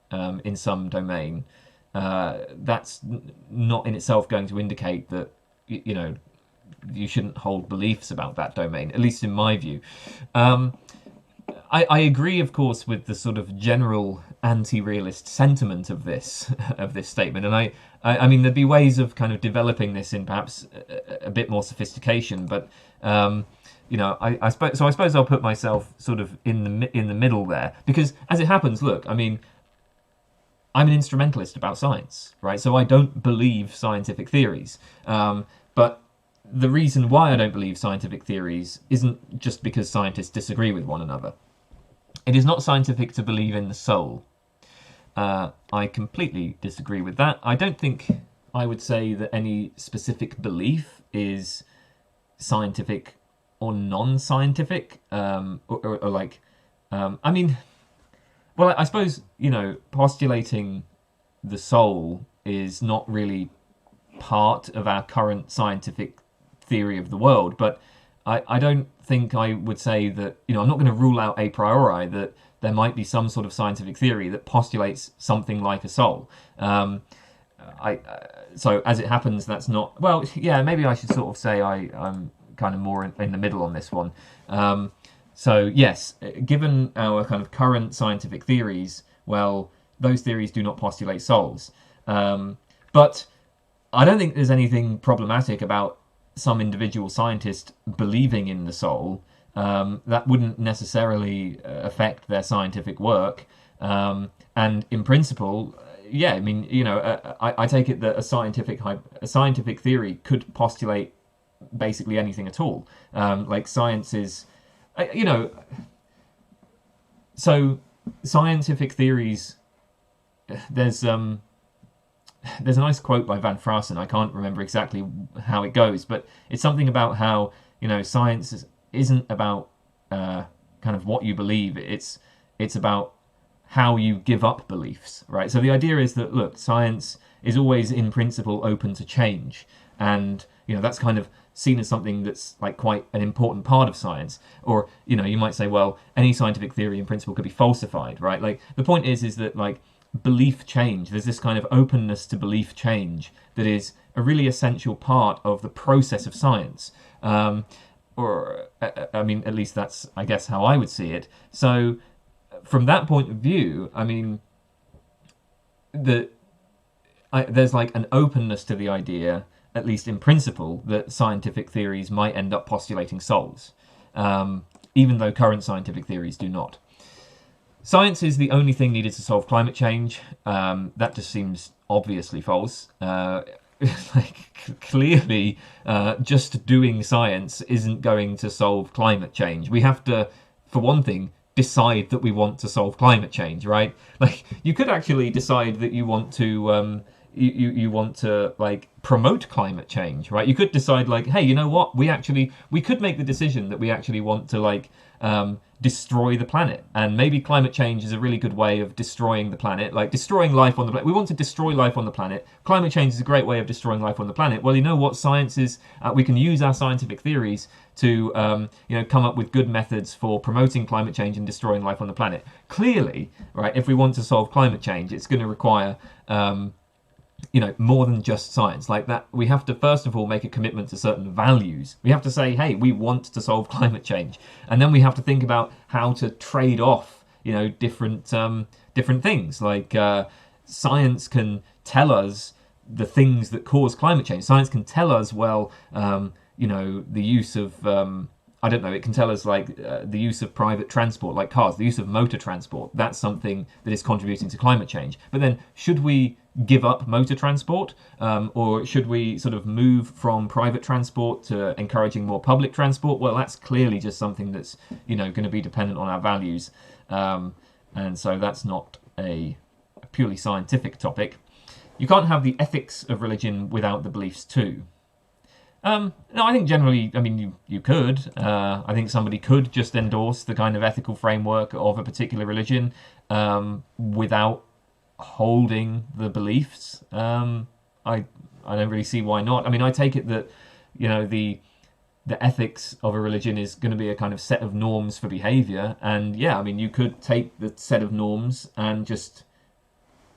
in some domain, that's not in itself going to indicate that, you shouldn't hold beliefs about that domain, at least in my view. Um, I agree, of course, with the sort of general anti-realist sentiment of this of this statement, and I mean, there'd be ways of kind of developing this in perhaps a bit more sophistication, but you know, I suppose I'll put myself sort of in the middle there, because as it happens, look, I mean, I'm an instrumentalist about science, right? So I don't believe scientific theories, but the reason why I don't believe scientific theories isn't just because scientists disagree with one another. It is not scientific to believe in the soul. I completely disagree with that. I don't think I would say that any specific belief is scientific or non-scientific, or like, I mean, well, I suppose, you know, postulating the soul is not really part of our current scientific theory of the world, but I don't think I would say that, you know, I'm not going to rule out a priori that there might be some sort of scientific theory that postulates something like a soul. I So as it happens, that's not, well, yeah, maybe I should sort of say I'm kind of more in the middle on this one. So yes, given our kind of current scientific theories, well, those theories do not postulate souls. But I don't think there's anything problematic about some individual scientist believing in the soul. That wouldn't necessarily affect their scientific work. And in principle, yeah, I mean, you know, I take it that a scientific theory could postulate basically anything at all. Like science is, you know, so scientific theories. There's a nice quote by Van Fraassen. I can't remember exactly how it goes, but it's something about how, you know, science isn't about kind of what you believe. It's about how you give up beliefs, right? So the idea is that, look, science is always in principle open to change, and you know that's kind of seen as something that's like quite an important part of science. Or, you know, you might say, well, any scientific theory in principle could be falsified, right? Like the point is that like belief change, there's this kind of openness to belief change that is a really essential part of the process of science. Or I mean, at least that's, I guess, how I would see it. So from that point of view, I mean, there's like an openness to the idea, at least in principle, that scientific theories might end up postulating souls, even though current scientific theories do not. Science is the only thing needed to solve climate change. That just seems obviously false. Like clearly, just doing science isn't going to solve climate change. We have to, for one thing, decide that we want to solve climate change, right? Like you could actually decide that you want to you want to like promote climate change, right? You could decide like, hey, you know what? We could make the decision that we actually want to like destroy the planet, and maybe climate change is a really good way of destroying the planet, like destroying life on the planet. We want to destroy life on the planet. Climate change is a great way of destroying life on the planet. Well, you know what? Science is, we can use our scientific theories to you know, come up with good methods for promoting climate change and destroying life on the planet. Clearly, right, if we want to solve climate change, it's going to require you know, more than just science. Like that, we have to first of all make a commitment to certain values. We have to say, hey, we want to solve climate change, and then we have to think about how to trade off, you know, different things. Like science can tell us the things that cause climate change. Science can tell us, well, you know, the use of I don't know, it can tell us like the use of private transport, like cars, the use of motor transport. That's something that is contributing to climate change. But then should we give up motor transport, or should we sort of move from private transport to encouraging more public transport? Well, that's clearly just something that's, you know, going to be dependent on our values. And so that's not a purely scientific topic. You can't have the ethics of religion without the beliefs too. No, I think generally, I mean, you could. I think somebody could just endorse the kind of ethical framework of a particular religion without holding the beliefs. I don't really see why not. I mean, I take it that, you know, the ethics of a religion is going to be a kind of set of norms for behavior, and yeah, I mean, you could take the set of norms and just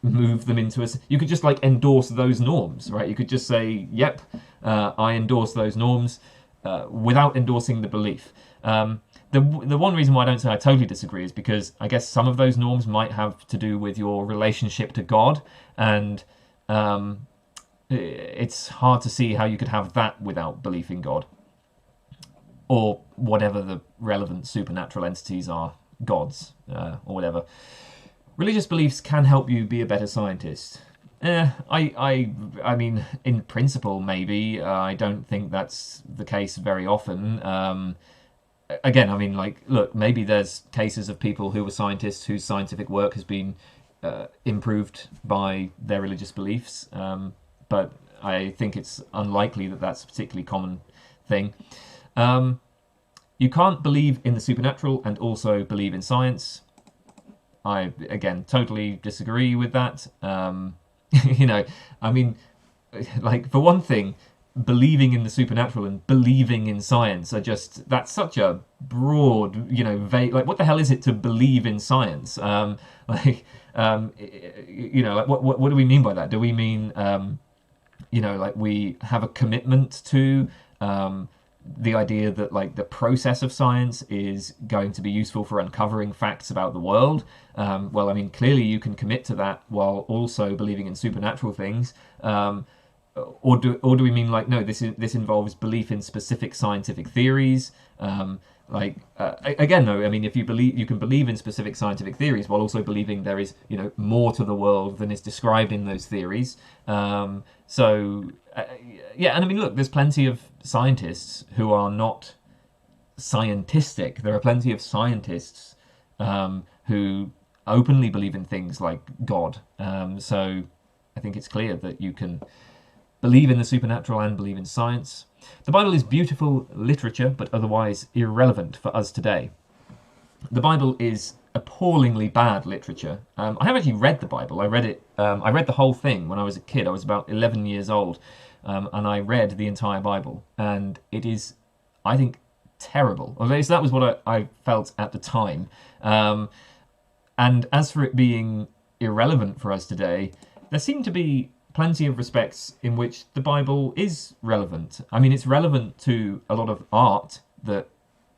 move them into you could just like endorse those norms, right? You could just say, yep, I endorse those norms, without endorsing the belief. The one reason why I don't say I totally disagree is because I guess some of those norms might have to do with your relationship to God, and it's hard to see how you could have that without belief in God, or whatever the relevant supernatural entities are, gods, or whatever. Religious beliefs can help you be a better scientist. I mean, in principle, maybe. I don't think that's the case very often. Again, I mean, like, look, maybe there's cases of people who were scientists whose scientific work has been improved by their religious beliefs, but I think it's unlikely that that's a particularly common thing. You can't believe in the supernatural and also believe in science. I, again, totally disagree with that. You know, I mean, like, for one thing, believing in the supernatural and believing in science are just, that's such a broad, you know, vague, like, what the hell is it to believe in science? Like, you know, like, what do we mean by that? Do we mean, you know, like, we have a commitment to the idea that, like, the process of science is going to be useful for uncovering facts about the world? Well, I mean, clearly you can commit to that while also believing in supernatural things. Or do we mean, like, no, this involves belief in specific scientific theories? Again, though, I mean, if you can believe in specific scientific theories while also believing there is, you know, more to the world than is described in those theories. Yeah, and I mean, look, there's plenty of scientists who are not scientistic. There are plenty of scientists who openly believe in things like God. So I think it's clear that you can believe in the supernatural and believe in science. The Bible is beautiful literature, but otherwise irrelevant for us today. The Bible is appallingly bad literature. I have actually read the Bible. I read it. I read the whole thing when I was a kid. I was about 11 years old, and I read the entire Bible. And it is, I think, terrible. At least that was what I felt at the time. And as for it being irrelevant for us today, there seem to be plenty of respects in which the Bible is relevant. I mean, it's relevant to a lot of art that,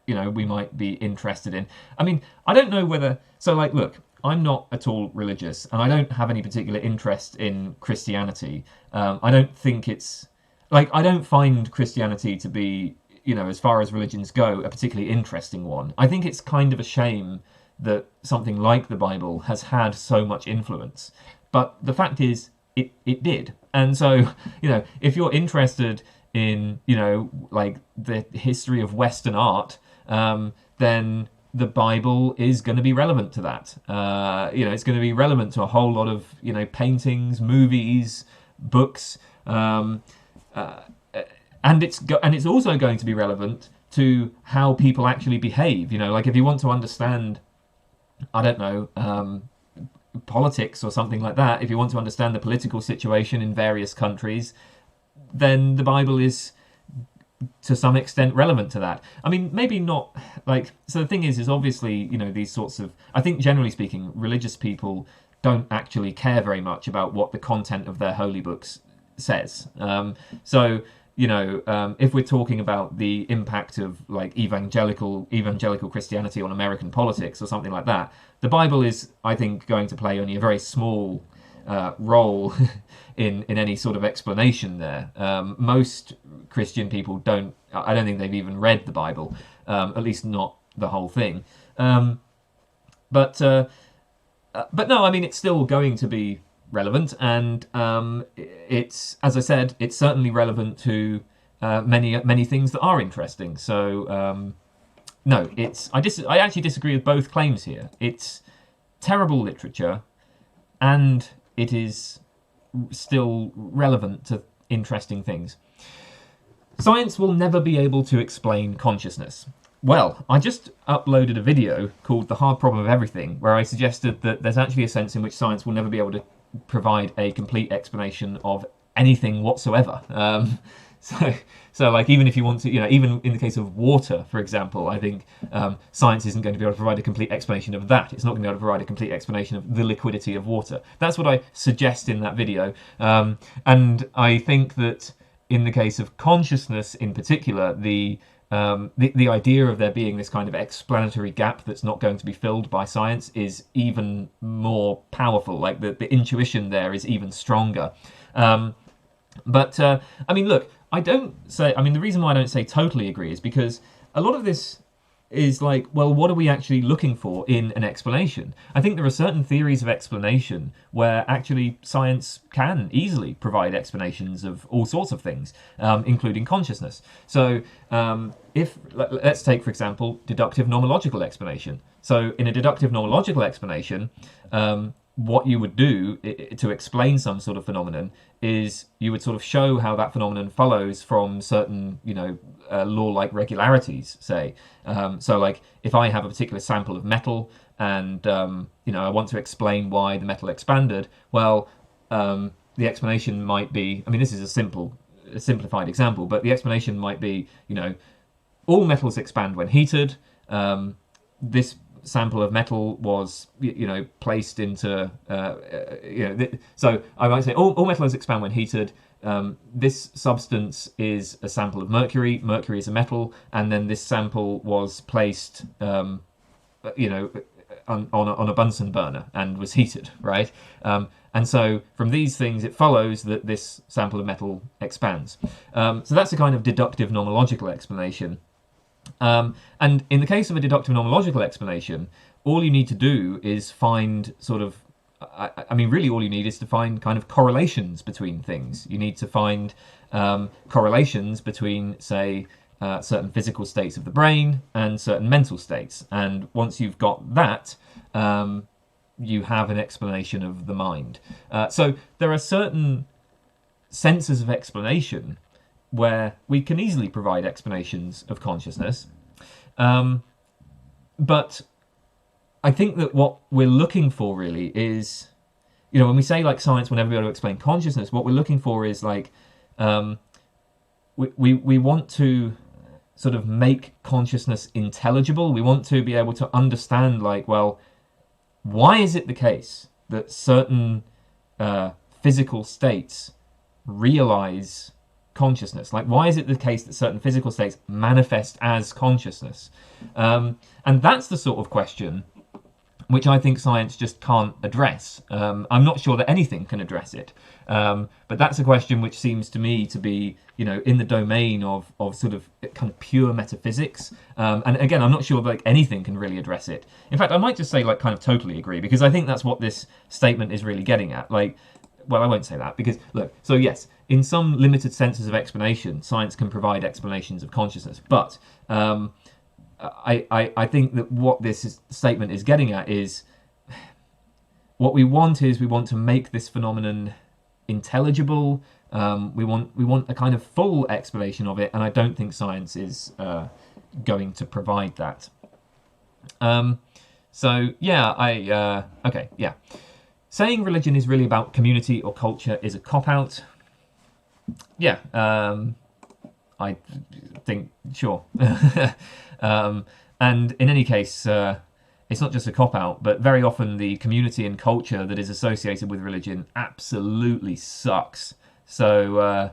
you know, we might be interested in. I mean, I don't know whether... So, like, look, I'm not at all religious, and I don't have any particular interest in Christianity. I don't think it's... Like, I don't find Christianity to be, you know, as far as religions go, a particularly interesting one. I think it's kind of a shame that something like the Bible has had so much influence. But the fact is, it did. And so, you know, if you're interested in, you know, like the history of Western art, then the Bible is going to be relevant to that. You know, it's going to be relevant to a whole lot of, you know, paintings, movies, books, and it's also going to be relevant to how people actually behave. You know, like if you want to understand, I don't know, politics or something like that, if you want to understand the political situation in various countries, then the Bible is to some extent relevant to that. I mean, maybe not, like, so the thing is obviously, you know, these sorts of, I think generally speaking, religious people don't actually care very much about what the content of their holy books says. So, you know, if we're talking about the impact of like evangelical Christianity on American politics or something like that, the Bible is, I think, going to play only a very small role in any sort of explanation there. Most Christian people I don't think they've even read the Bible, at least not the whole thing. But no, I mean, it's still going to be relevant, and it's, as I said, it's certainly relevant to many things that are interesting. So no, I actually disagree with both claims here. It's terrible literature, and it is still relevant to interesting things. Science will never be able to explain consciousness. Well, I just uploaded a video called The Hard Problem of Everything, where I suggested that there's actually a sense in which science will never be able to provide a complete explanation of anything whatsoever. So like even if you want to, even in the case of water, for example, I think science isn't going to be able to provide a complete explanation of that. It's not going to be able to provide a complete explanation of the liquidity of water. That's what I suggest in that video. And I think that in the case of consciousness in particular, the idea of there being this kind of explanatory gap that's not going to be filled by science is even more powerful. Like the intuition there is even stronger. But I mean, look, the reason why I don't say totally agree is because a lot of this is like, well, what are we actually looking for in an explanation? I think there are certain theories of explanation where actually science can easily provide explanations of all sorts of things, including consciousness. So let's take, for example, deductive nomological explanation. So in a deductive nomological explanation, what you would do to explain some sort of phenomenon is you would sort of show how that phenomenon follows from certain, law-like regularities, say. So like if I have a particular sample of metal and, I want to explain why the metal expanded, well, the explanation might be, I mean, this is a simplified example, but the explanation might be, all metals expand when heated. This sample of metal was, placed into, so I might say all metals expand when heated. This substance is a sample of mercury. Mercury is a metal, and then this sample was placed, on a Bunsen burner and was heated, right? And so from these things, it follows that this sample of metal expands. So that's a kind of deductive nomological explanation. And in the case of a deductive nomological explanation, all you need to do is find sort of, really all you need is to find kind of correlations between things. You need to find correlations between, say, certain physical states of the brain and certain mental states. And once you've got that, you have an explanation of the mind. So there are certain senses of explanation where we can easily provide explanations of consciousness. But I think that what we're looking for really is, when we say like science will never be able to explain consciousness, what we're looking for is like, we want to sort of make consciousness intelligible. We want to be able to understand like, well, why is it the case that certain physical states realize consciousness? Like, why is it the case that certain physical states manifest as consciousness? And that's the sort of question which I think science just can't address. I'm not sure that anything can address it. But that's a question which seems to me to be, in the domain of sort of kind of pure metaphysics. And again, I'm not sure like anything can really address it. In fact, I might just say like kind of totally agree, because I think that's what this statement is really getting at. Like, well, I won't say that because, look, so yes, in some limited senses of explanation, science can provide explanations of consciousness. But I think that what this statement is getting at is what we want to make this phenomenon intelligible. We want a kind of full explanation of it, and I don't think science is going to provide that. So yeah, okay, yeah. Saying religion is really about community or culture is a cop-out. Yeah, I think, sure. And in any case, it's not just a cop-out, but very often the community and culture that is associated with religion absolutely sucks. So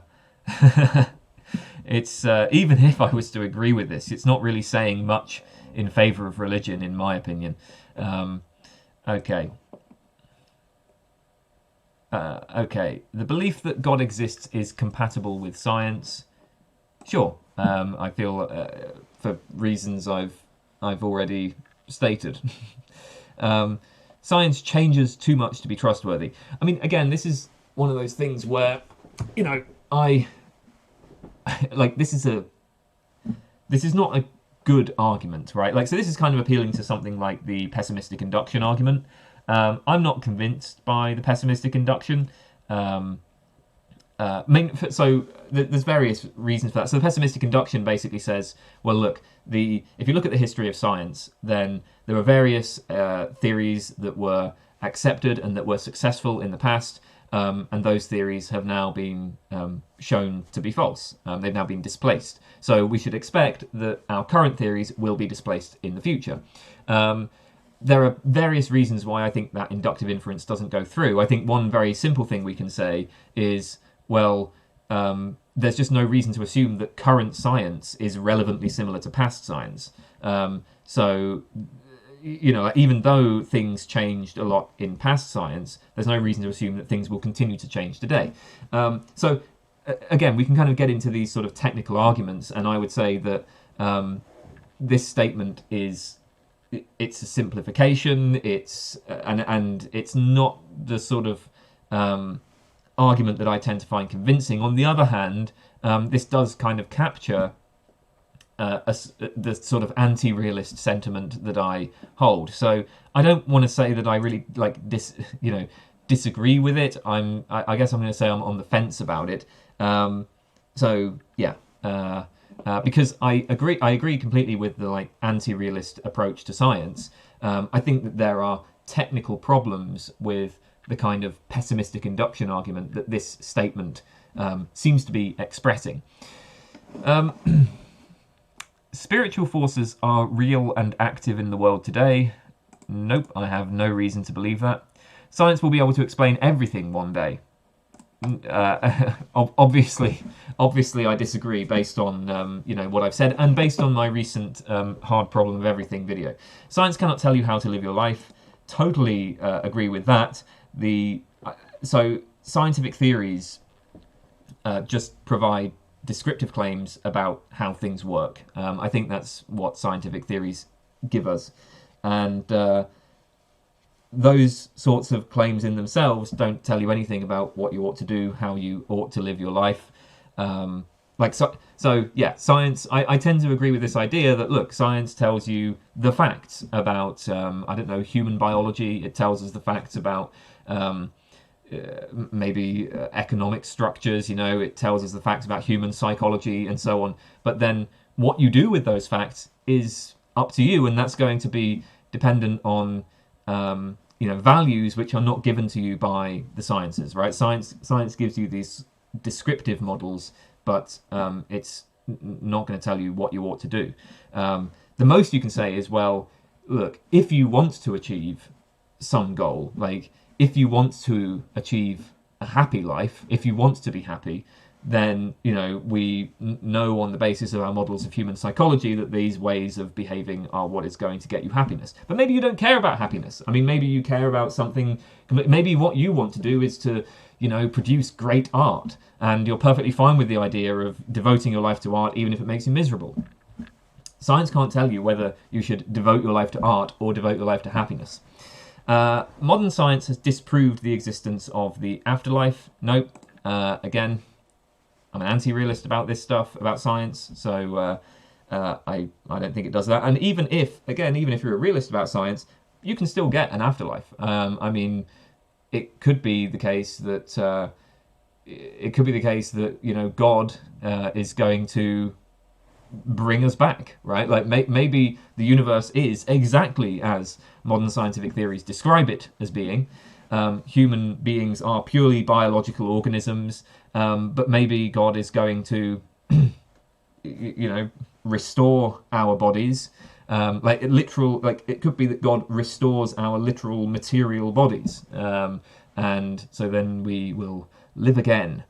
it's even if I was to agree with this, it's not really saying much in favour of religion, in my opinion. Okay. Okay. The belief that God exists is compatible with science. Sure. I feel for reasons I've already stated. Science changes too much to be trustworthy. I mean, again, this is one of those things where, I like this is not a good argument, right? Like, so this is kind of appealing to something like the pessimistic induction argument. I'm not convinced by the pessimistic induction. So there's various reasons for that. So the pessimistic induction basically says, well, look, if you look at the history of science, then there were various theories that were accepted and that were successful in the past, and those theories have now been shown to be false. They've now been displaced. So we should expect that our current theories will be displaced in the future. There are various reasons why I think that inductive inference doesn't go through. I think one very simple thing we can say is, well, there's just no reason to assume that current science is relevantly similar to past science. So, even though things changed a lot in past science, there's no reason to assume that things will continue to change today. Again, we can kind of get into these sort of technical arguments, and I would say that this statement it's a simplification. And it's not the sort of argument that I tend to find convincing. On the other hand, this does kind of capture the sort of anti-realist sentiment that I hold. So I don't want to say that I really disagree with it. I guess I'm going to say I'm on the fence about it. Because I agree completely with the anti-realist approach to science. I think that there are technical problems with the kind of pessimistic induction argument that this statement seems to be expressing. Spiritual forces are real and active in the world today. Nope, I have no reason to believe that. Science will be able to explain everything one day. Obviously, I disagree based on what I've said, and based on my recent hard problem of everything video. Science cannot tell you how to live your life. Totally agree with that. So scientific theories just provide descriptive claims about how things work. I think that's what scientific theories give us, and those sorts of claims in themselves don't tell you anything about what you ought to do, how you ought to live your life. Science. I tend to agree with this idea that, look, science tells you the facts about human biology. It tells us the facts about maybe economic structures. It tells us the facts about human psychology and so on. But then what you do with those facts is up to you, and that's going to be dependent on values which are not given to you by the sciences, right? Science gives you these descriptive models, but it's not going to tell you what you ought to do. The most you can say is, well, look, if you want to achieve some goal, like if you want to achieve a happy life, if you want to be happy, then we know on the basis of our models of human psychology that these ways of behaving are what is going to get you happiness. But maybe you don't care about happiness. I mean, maybe you care about something. Maybe what you want to do is to produce great art, and you're perfectly fine with the idea of devoting your life to art, even if it makes you miserable. Science can't tell you whether you should devote your life to art or devote your life to happiness. Modern science has disproved the existence of the afterlife. Nope. Again, I'm an anti-realist about this stuff, about science, so I don't think it does that. And even if you're a realist about science, you can still get an afterlife. It could be the case that God is going to bring us back, right? Like maybe the universe is exactly as modern scientific theories describe it as being. Human beings are purely biological organisms, but maybe God is going to, restore our bodies. It could be that God restores our literal material bodies, and so then we will live again.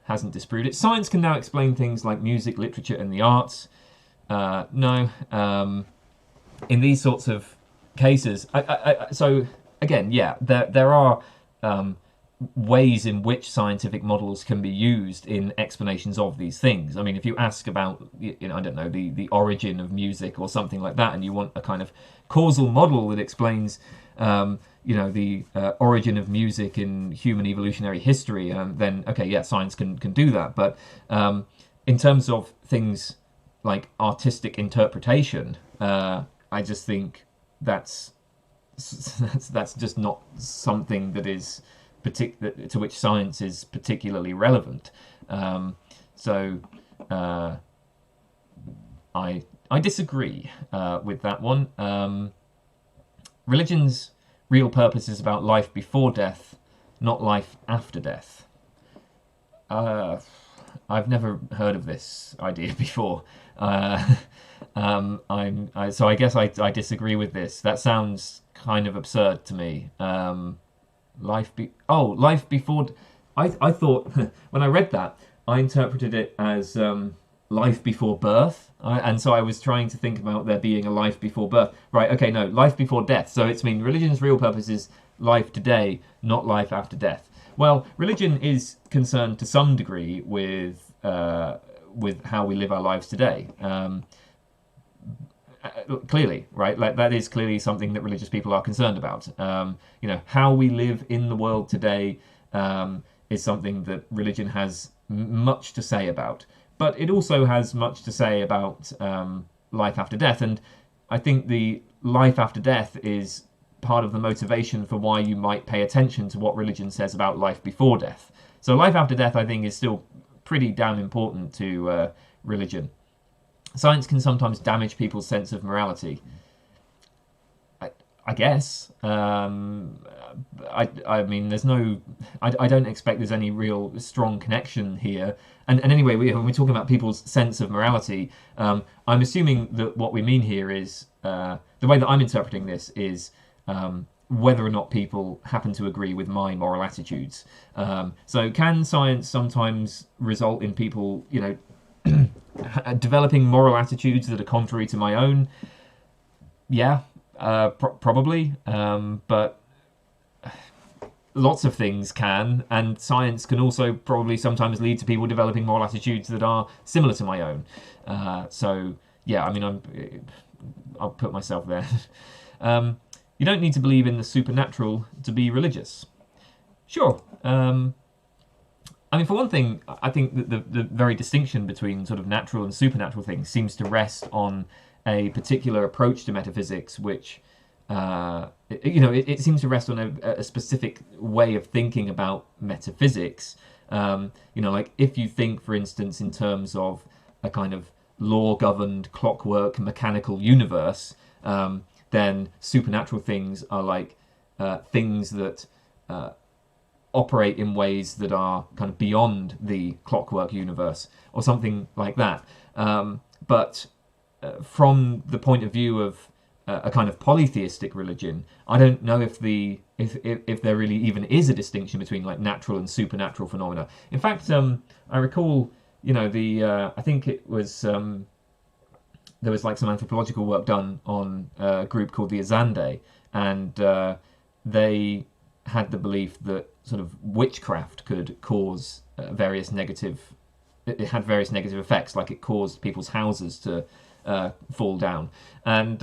Hasn't disproved it. Science can now explain things like music, literature, and the arts. No. In these sorts of cases, there are ways in which scientific models can be used in explanations of these things. I mean, if you ask about, the origin of music or something like that, and you want a kind of causal model that explains, the origin of music in human evolutionary history, then science can do that. But in terms of things like artistic interpretation, I just think that's just not something that is to which science is particularly relevant. I disagree with that one. Religions real purpose is about life before death, not life after death. I've never heard of this idea before. So I guess I disagree with this. That sounds kind of absurd to me. Life before. I thought when I read that, I interpreted it as life before birth, and so I was trying to think about there being a life before birth. Right? Okay, no, life before death. So it's mean religion's real purpose is life today, not life after death. Well, religion is concerned to some degree with how we live our lives today. Clearly, right? Like that is clearly something that religious people are concerned about. How we live in the world today is something that religion has much to say about. But it also has much to say about life after death, and I think the life after death is part of the motivation for why you might pay attention to what religion says about life before death. So life after death, I think, is still pretty damn important to religion. Science can sometimes damage people's sense of morality. I guess. I mean, there's no. I don't expect there's any real strong connection here. And anyway, when we're talking about people's sense of morality, I'm assuming that what we mean here is the way that I'm interpreting this is whether or not people happen to agree with my moral attitudes. So, can science sometimes result in people, developing moral attitudes that are contrary to my own? Yeah. Probably, but lots of things can, and science can also probably sometimes lead to people developing moral attitudes that are similar to my own. So yeah, I mean, I'll put myself there. You don't need to believe in the supernatural to be religious. Sure. I mean, for one thing, I think that the very distinction between sort of natural and supernatural things seems to rest on a particular approach to metaphysics, which it seems to rest on a specific way of thinking about metaphysics. Like if you think, for instance, in terms of a kind of law-governed, clockwork, mechanical universe, then supernatural things are like things that operate in ways that are kind of beyond the clockwork universe, or something like that. But from the point of view of a kind of polytheistic religion, I don't know if there really even is a distinction between like natural and supernatural phenomena. In fact, I recall, I think it was there was like some anthropological work done on a group called the Azande, and they had the belief that sort of witchcraft could cause various negative. It had various negative effects, like it caused people's houses to fall down, and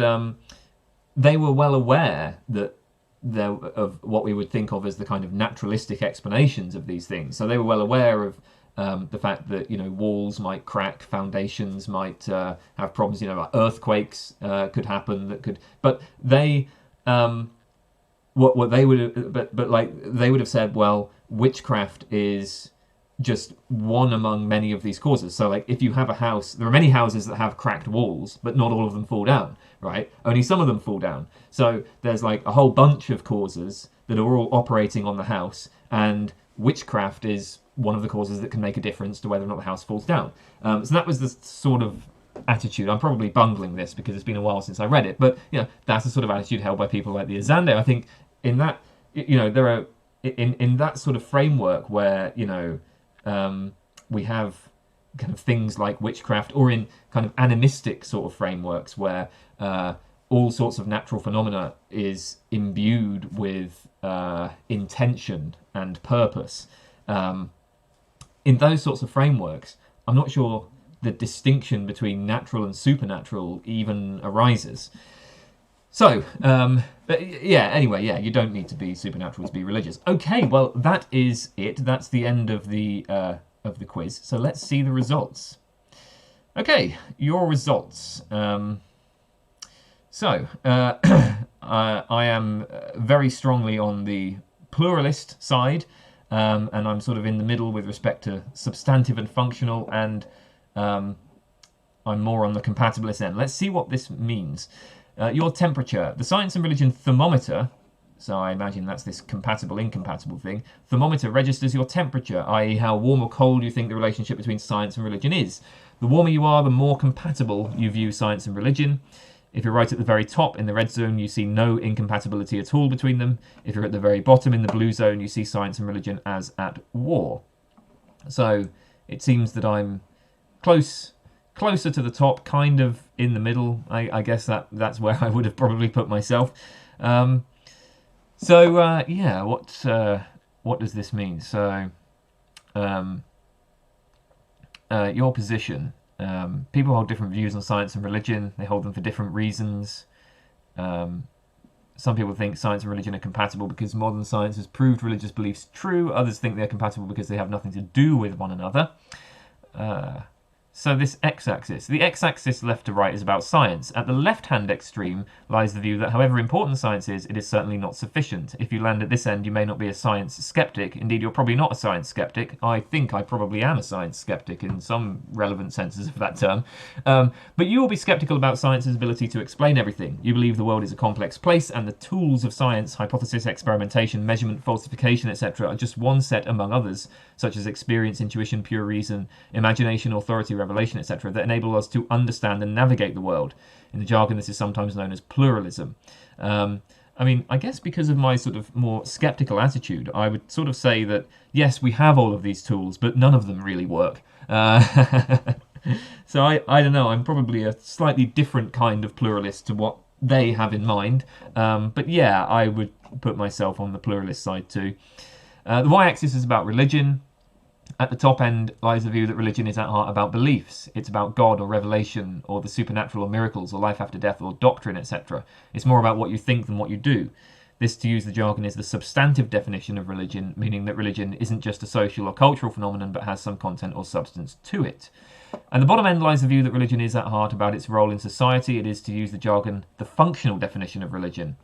they were well aware that of what we would think of as the kind of naturalistic explanations of these things. So they were well aware of the fact that walls might crack, foundations might have problems. Like earthquakes could happen. But they what they would but like they would have said, well, witchcraft is just one among many of these causes. So like if you have a house, there are many houses that have cracked walls, but not all of them fall down, right? Only some of them fall down. So there's like a whole bunch of causes that are all operating on the house, and witchcraft is one of the causes that can make a difference to whether or not the house falls down. So that was the sort of attitude. I'm probably bungling this because it's been a while since I read it, but that's the sort of attitude held by people like the Azande. I think in that there are in that sort of framework where we have kind of things like witchcraft, or in kind of animistic sort of frameworks where all sorts of natural phenomena is imbued with intention and purpose. In those sorts of frameworks, I'm not sure the distinction between natural and supernatural even arises. So, anyway, you don't need to be supernatural to be religious. Okay, well, that is it. That's the end of the quiz. So let's see the results. Okay, your results. I am very strongly on the pluralist side, and I'm sort of in the middle with respect to substantive and functional, and I'm more on the compatibilist end. Let's see what this means. Your temperature. The Science and Religion thermometer So I imagine that's this compatible, incompatible thing. Thermometer registers your temperature, i.e. how warm or cold you think the relationship between science and religion is. The warmer you are, the more compatible you view science and religion. If you're right at the very top in the red zone, you see no incompatibility at all between them. If you're at the very bottom in the blue zone, you see science and religion as at war. So it seems that I'm closer to the top, kind of in the middle. I guess that's where I would have probably put myself. Yeah, what does this mean? So, your position. People hold different views on science and religion. They hold them for different reasons. Some people think science and religion are compatible because modern science has proved religious beliefs true. Others think they're compatible because they have nothing to do with one another. So this x-axis. The x-axis left to right is about science. At the left-hand extreme lies the view that however important science is, it is certainly not sufficient. If you land at this end, you may not be a science skeptic. Indeed, you're probably not a science skeptic. I think I probably am a science skeptic in some relevant senses of that term. But you will be skeptical about science's ability to explain everything. You believe the world is a complex place, and the tools of science, hypothesis, experimentation, measurement, falsification, etc., are just one set among others, such as experience, intuition, pure reason, imagination, authority, revelation, etc., that enable us to understand and navigate the world. In the jargon, this is sometimes known as pluralism. I mean, I guess because of my sort of more skeptical attitude, I would sort of say that, yes, we have all of these tools, but none of them really work. So I don't know, I'm probably a slightly different kind of pluralist to what they have in mind. But yeah, I would put myself on the pluralist side too. The y-axis is about religion. At the top end lies the view that religion is at heart about beliefs. It's about God or revelation or the supernatural or miracles or life after death or doctrine, etc. It's more about what you think than what you do. This, to use the jargon, is the substantive definition of religion, meaning that religion isn't just a social or cultural phenomenon but has some content or substance to it. And the bottom end lies the view that religion is at heart about its role in society. It is, to use the jargon, the functional definition of religion.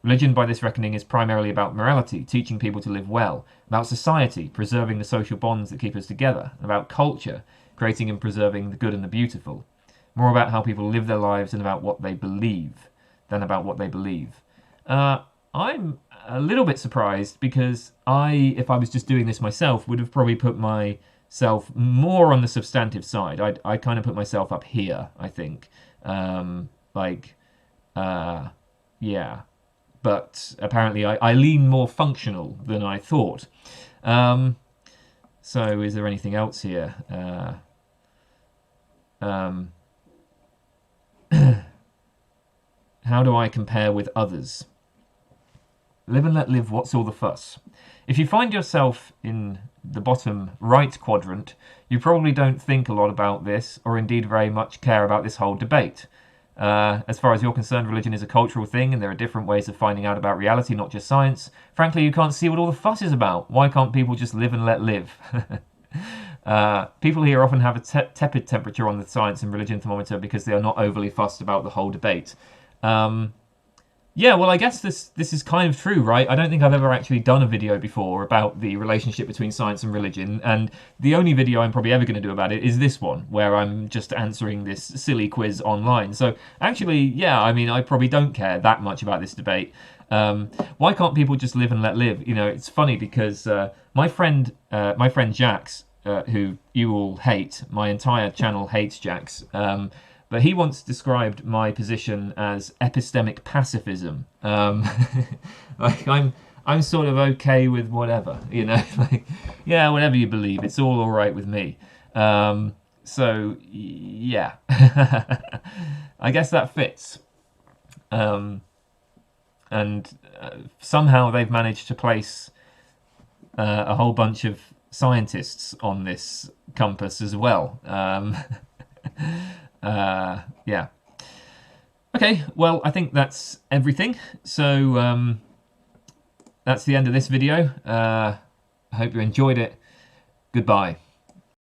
Religion, by this reckoning, is primarily about morality, teaching people to live well, about society, preserving the social bonds that keep us together, about culture, creating and preserving the good and the beautiful. More about how people live their lives and about what they believe than about what they believe. I'm a little bit surprised because if I was just doing this myself, would have probably put myself more on the substantive side. I kind of put myself up here, I think. Yeah. But apparently I lean more functional than I thought. So is there anything else here? How do I compare with others? Live and let live, what's all the fuss? If you find yourself in the bottom right quadrant, you probably don't think a lot about this, or indeed very much care about this whole debate. As far as you're concerned, religion is a cultural thing, and there are different ways of finding out about reality, not just science. Frankly, you can't see what all the fuss is about. Why can't people just live and let live? People here often have a tepid temperature on the science and religion thermometer because they are not overly fussed about the whole debate. Yeah, well, I guess this is kind of true, right? I don't think I've ever actually done a video before about the relationship between science and religion, and the only video I'm probably ever going to do about it is this one, where I'm just answering this silly quiz online. So actually, yeah, I mean, I probably don't care that much about this debate. Why can't people just live and let live? You know, it's funny because my friend Jax, who you all hate, my entire channel hates Jax, but he once described my position as epistemic pacifism. Like I'm sort of okay with whatever, you know. Like, yeah, whatever you believe, it's all right with me. So yeah, I guess that fits. And somehow they've managed to place a whole bunch of scientists on this compass as well. Yeah. Okay, well, I think that's everything. So that's the end of this video. I hope you enjoyed it. Goodbye.